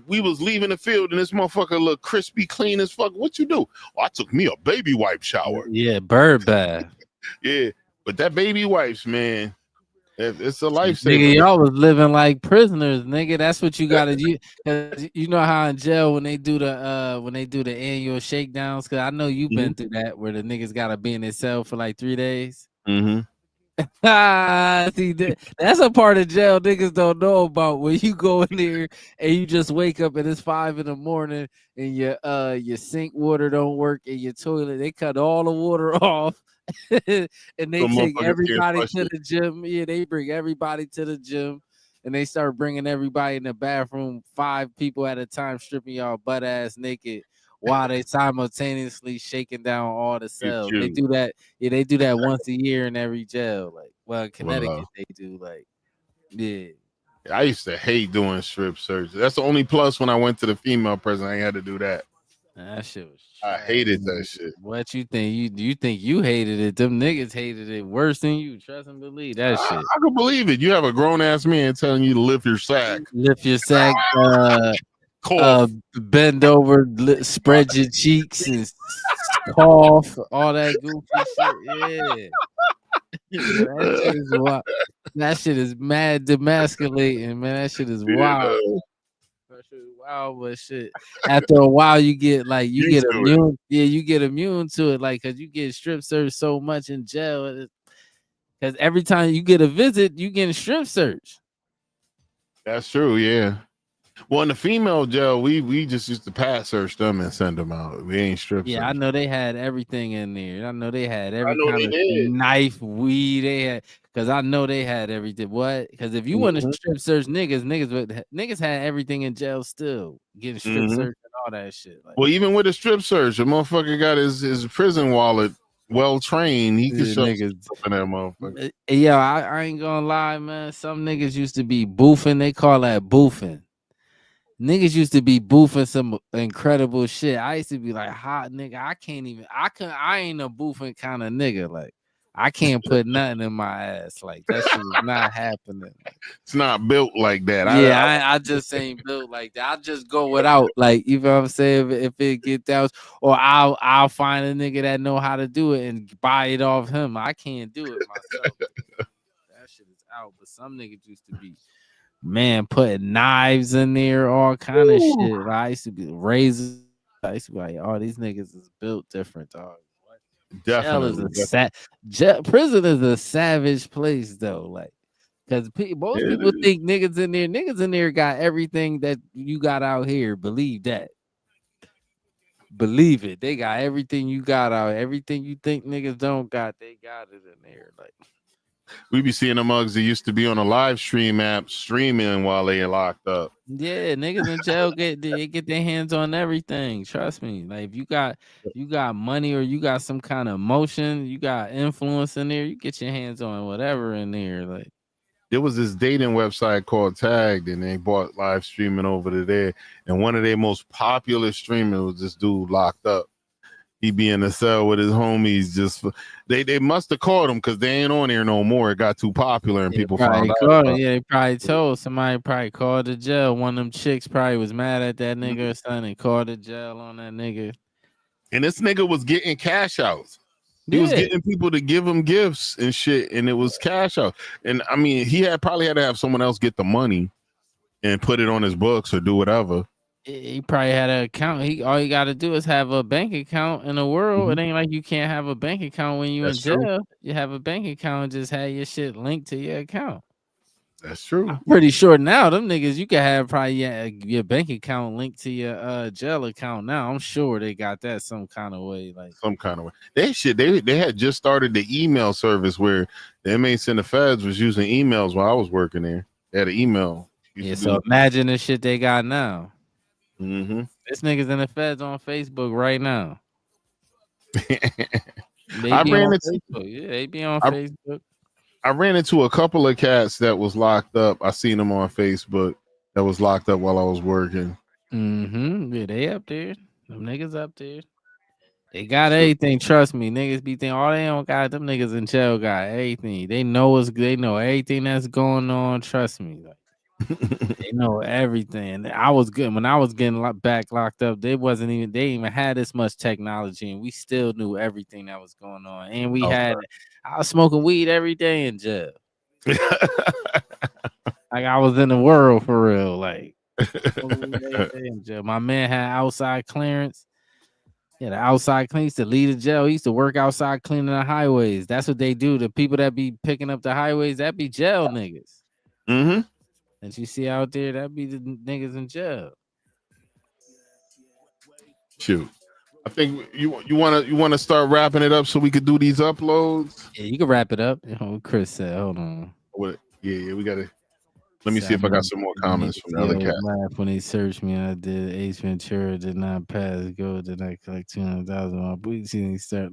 We was leaving the field and this motherfucker looked crispy clean as fuck. What you do? Oh, I took me a baby wipe shower. Yeah, bird bath. Yeah, but that baby wipes, man, it's a lifesaver. Nigga, y'all was living like prisoners, nigga. That's what you gotta do. You know how in jail when they do the annual shakedowns, because I know you've been through that where the niggas gotta be in their cell for like 3 days. See, that's a part of jail niggas don't know about, when you go in there and you just wake up and it's 5 a.m. and your sink water don't work and your toilet, they cut all the water off. And they take everybody to the gym. Yeah, they bring everybody to the gym and they start bringing everybody in the bathroom, 5 people at a time, stripping y'all butt ass naked while they simultaneously shaking down all the cells. They do that. Yeah, they do that once a year in every jail. Like, well, in Connecticut, they do. Like, yeah. I used to hate doing strip search. That's the only plus when I went to the female prison. I ain't had to do that. That shit was I hated that shit. What you think? You think you hated it? Them niggas hated it worse than you. Trust and believe that shit. I can believe it. You have a grown ass man telling you to lift your sack. Lift your sack. Bend over, spread your cheeks, and cough. All that goofy shit. Yeah. That shit is mad demasculating, man. That shit is wild. Wow, but shit. After a while, you get immune. Yeah, you get immune to it, like, cause you get strip searched so much in jail. Cause every time you get a visit, you get a strip search. That's true. Yeah. Well, in the female jail, we just used to pass search them and send them out. We ain't strip. Yeah, I know they had everything in there. I know they had every kind of knife, weed. They had, because I know they had everything. What? Because if you want to strip search niggas had everything in jail still, getting strip search and all that shit. Like, well, even with a strip search, a motherfucker got his prison wallet well trained. He could show niggas in that motherfucker. Yeah, I ain't gonna lie, man. Some niggas used to be boofing. They call that boofing. Niggas used to be boofing some incredible shit. I used to be like, hot nigga, I ain't a boofing kind of nigga. Like, I can't put nothing in my ass. Like that shit is not happening. It's not built like that. I just ain't built like that. I'll just go without. Like, you know what I'm saying? If it get down, or I'll find a nigga that know how to do it and buy it off him. I can't do it myself. That shit is out. But some niggas used to be, man, putting knives in there, all kind of shit. Like, I used to be razors. I used to be like, oh, these niggas is built different, dog. Definitely. Prison is a savage place though. Like, because most people think niggas in there got everything that you got out here. Believe that. Believe it. They got everything you got out. Everything you think niggas don't got, they got it in there. Like, we be seeing the mugs that used to be on a live stream app streaming while they locked up. yeah, niggas in jail get their hands on everything. Trust me. Like, if you got money or you got some kind of emotion, you got influence in there, you get your hands on whatever in there. Like, there was this dating website called Tagged, and they bought live streaming over to there. And one of their most popular streamers was this dude locked up. He be in the cell with his homies. Just they must have caught him because they ain't on here no more. It got too popular and people found out. They probably told somebody. Probably called the jail. One of them chicks probably was mad at that nigga or something and called the jail on that nigga. And this nigga was getting cash outs. He was getting people to give him gifts and shit, and it was cash out. And I mean, he probably had to have someone else get the money and put it on his books or do whatever. He probably had an account. All you got to do is have a bank account in the world. It ain't like you can't have a bank account when you in jail. True. You have a bank account and just have your shit linked to your account. That's true. I'm pretty sure now them niggas you can have probably your bank account linked to your jail account now. I'm sure they got that some kind of way. Like some kind of way. They had just started the email service where the inmates in the feds was using emails while I was working there. They had an email. Yeah, so imagine the shit they got now. Mm-hmm. This niggas in the feds on Facebook right now. I ran into Facebook. Yeah, they be on Facebook. I ran into a couple of cats that was locked up. I seen them on Facebook that was locked up while I was working. Mm-hmm. Yeah, they up there. Them niggas up there. They got everything. Trust me. Niggas be thinking, oh, they don't got them niggas in jail got everything. They know everything that's going on. Trust me. Like, they know everything. I was good when I was getting back locked up. They didn't even had this much technology, and we still knew everything that was going on. And I was smoking weed every day in jail. Like I was in the world for real. Like in jail. My man had outside clearance. Yeah, the outside cleans to lead the jail. He used to work outside cleaning the highways. That's what they do. The people that be picking up the highways, that be jail niggas. Mm-hmm. That you see out there, that be the niggas in jail. Shoot, I think you want to start wrapping it up so we could do these uploads. Yeah, you can wrap it up. Chris said, "Hold on." Yeah, we gotta. Let me see if I got some more comments from the other cat. When they searched me, I did. Ace Ventura did not pass go. Did I collect 200,000 on my boots? He start.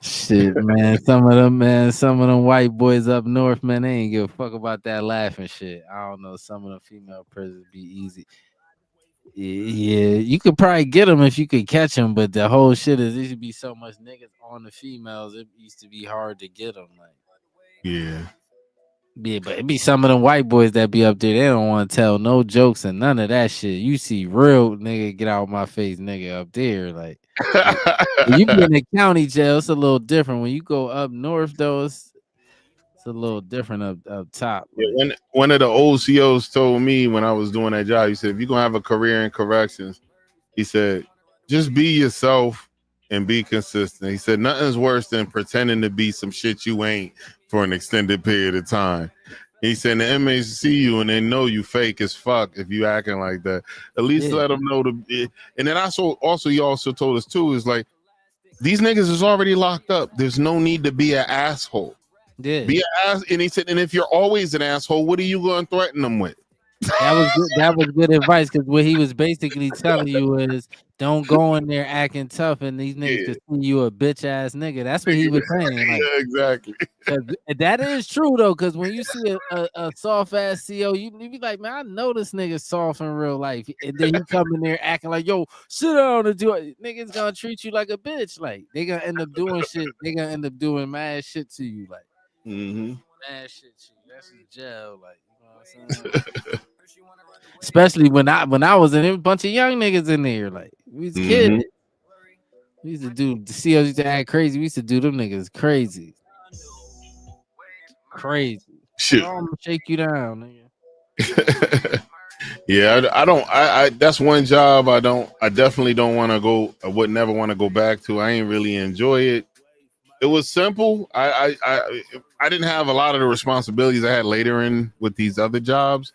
Shit, man. Some of them white boys up north, man, they ain't give a fuck about that laughing shit. I don't know. Some of the female prisoners be easy. Yeah, you could probably get them if you could catch them, but the whole shit is there used to be so much niggas on the females. It used to be hard to get them. Like, yeah, but it be some of them white boys that be up there. They don't want to tell no jokes and none of that shit. You see real nigga get out of my face, nigga up there, like. When you be in the county jail, it's a little different. When you go up north, though, it's a little different up top. Yeah, one of the OCOs told me when I was doing that job, he said, if you're going to have a career in corrections, he said, just be yourself and be consistent. He said, nothing's worse than pretending to be some shit you ain't for an extended period of time. He said the inmates see you and they know you fake as fuck if you acting like that. At least let them know. And then he also told us too is like these niggas is already locked up. There's no need to be an asshole. Yeah. Be an ass. And he said, and if you're always an asshole, what are you going to threaten them with? That was good advice because what he was basically telling you is don't go in there acting tough and these niggas could see you a bitch ass nigga. That's what he was saying. Like, Yeah, exactly. cause that is true though. Cause when you see a soft ass CO, you be like, man, I know this nigga soft in real life. And then he come in there acting like, yo, sit down and do it. Niggas gonna treat you like a bitch. Like they gonna end up doing shit. They gonna end up doing mad shit to you. Like mad shit to you. That's in jail. Like, you know what I'm saying? Especially when I was in there, a bunch of young niggas in there. Like we was kids. We used to do the COs used to act crazy. We used to do them niggas crazy. Crazy. Shit. I'm gonna shake you down, nigga. Yeah, I don't. I that's one job I definitely don't want to go. I would never want to go back to. I ain't really enjoy it. It was simple. I didn't have a lot of the responsibilities I had later in with these other jobs.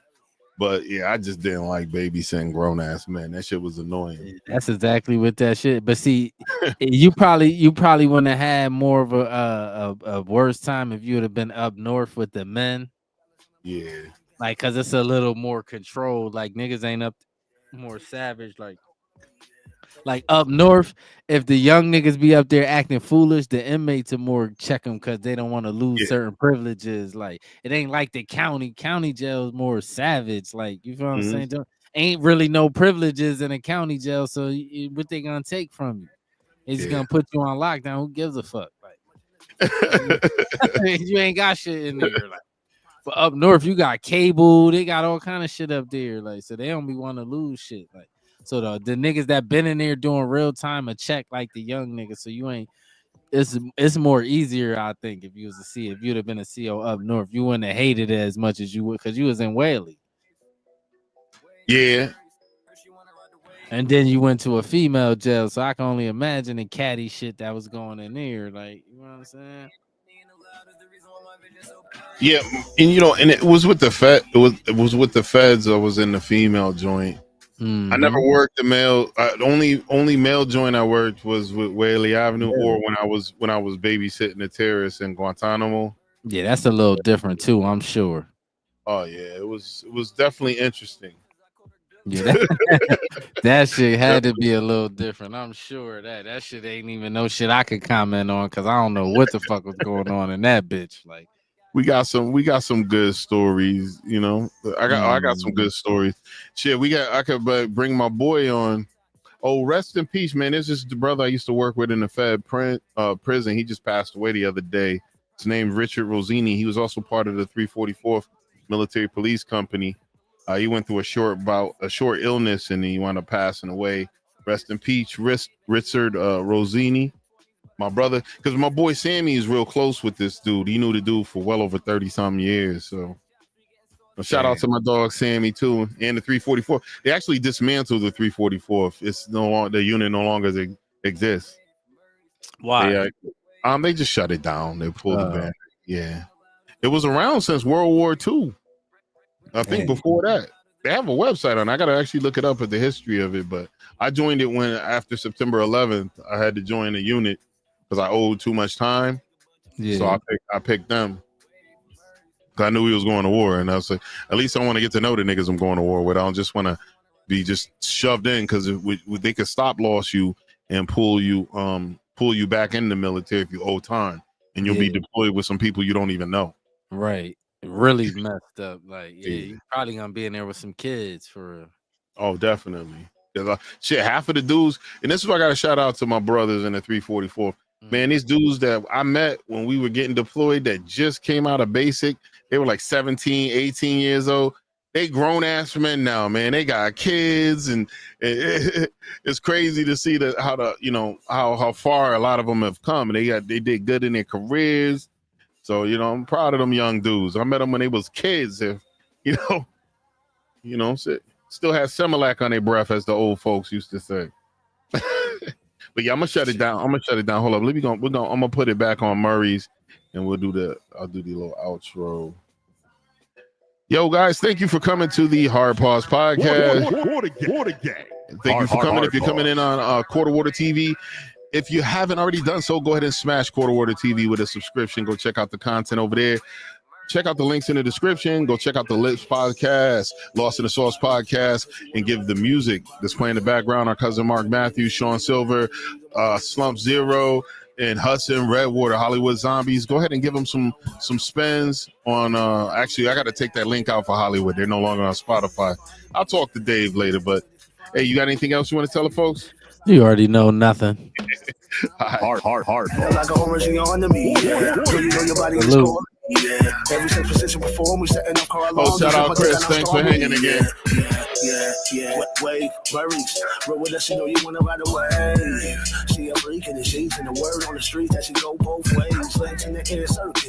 But yeah, I just didn't like babysitting grown ass men. That shit was annoying. That's exactly what that shit. But see, you probably wouldn't have had more of a worse time if you would have been up north with the men. Yeah, like because it's a little more controlled. Like niggas ain't up more savage. Like up north, if the young niggas be up there acting foolish, the inmates are more check them because they don't want to lose certain privileges. Like it ain't like the county jail is more savage. Like you feel what I'm saying? Ain't really no privileges in a county jail. So what they gonna take from you? They just gonna put you on lockdown. Who gives a fuck? Like you ain't got shit in there. Like but up north, you got cable. They got all kind of shit up there. Like so, they don't be want to lose shit. Like. So the niggas that been in there doing real time a check like the young niggas. So you ain't. It's more easier, I think, if you was to see if you'd have been a CO up north, you wouldn't have hated it as much as you would because you was in Whaley. Yeah. And then you went to a female jail, so I can only imagine the catty shit that was going in there. Like, you know what I'm saying? Yeah, and it was with the Fed. It was with the feds. I was in the female joint. I never worked the male. Only male joint I worked was with Whaley Avenue, or when I was babysitting the terrorists in Guantanamo. Yeah, that's a little different too. I'm sure. Oh yeah, it was definitely interesting. Yeah, that shit had to be a little different. I'm sure that shit ain't even no shit I could comment on because I don't know what the fuck was going on in that bitch. Like. We got some good stories, I got some good stories. Shit, I could bring my boy on. Oh, rest in peace, man. This is the brother I used to work with in the Fed prison. He just passed away the other day. His name Richard Rosini. He was also part of the 344th Military Police Company. He went through a short illness and he wound up passing away. Rest in peace, Richard Rosini. My brother, because my boy Sammy is real close with this dude. He knew the dude for well over 30-some years. So shout out to my dog Sammy too, and the 344. They actually dismantled the 344th. It's no longer, the unit no longer exists. Why? They just shut it down. They pulled the ban. Yeah, it was around since World War II. I think before that. They have a website on. I gotta actually look it up at the history of it. But I joined it after September 11th. I had to join the unit because I owed too much time. Yeah. So I picked them. Cause I knew he was going to war, and I was like, at least I want to get to know the niggas I'm going to war with. I don't just want to be just shoved in because they could stop loss you and pull you back in the military if you owe time, and you'll be deployed with some people you don't even know. Right. Really messed up. Like, you're probably gonna be in there with some kids for real. Oh, definitely. Shit, half of the dudes, and this is why I got to shout out to my brothers in the 344. Man, these dudes that I met when we were getting deployed that just came out of basic, they were like 17, 18 years old. They grown ass men now, man. They got kids, and it's crazy to see how far a lot of them have come. And they did good in their careers. So, I'm proud of them young dudes. I met them when they was kids. Still has Similac on their breath, as the old folks used to say. But yeah, I'm gonna shut it down. Hold up. I'm gonna put it back on Murray's, and I'll do the little outro. Yo, guys, thank you for coming to the Hard Pause Podcast. Water Gang. Thank you for coming. If you're coming in on Quarter Water TV, if you haven't already done so, go ahead and smash Quarter Water TV with a subscription. Go check out the content over there. check out the links in the description. Go check out the Lips podcast, Lost in the Sauce podcast, and give the music that's playing in the background. Our cousin Mark Matthews, Shawn Silver, Slumpzero, and Hudson Redwater, Hollywood Zombies. Go ahead and give them some spins on. Actually, I got to take that link out for Hollywood. They're no longer on Spotify. I'll talk to Dave later. But hey, you got anything else you want to tell the folks? You already know nothing. Hard. Like a orange on the me. So you know your body is cold. Yeah. Every single position before we setting up car along. Oh, shout out Chris. Thanks for hanging again. Yeah. Wave, worries. Roll with us, you know you wanna ride away. She a freak in the sheets and the word on the street that she go both ways. Legs in the inner circus.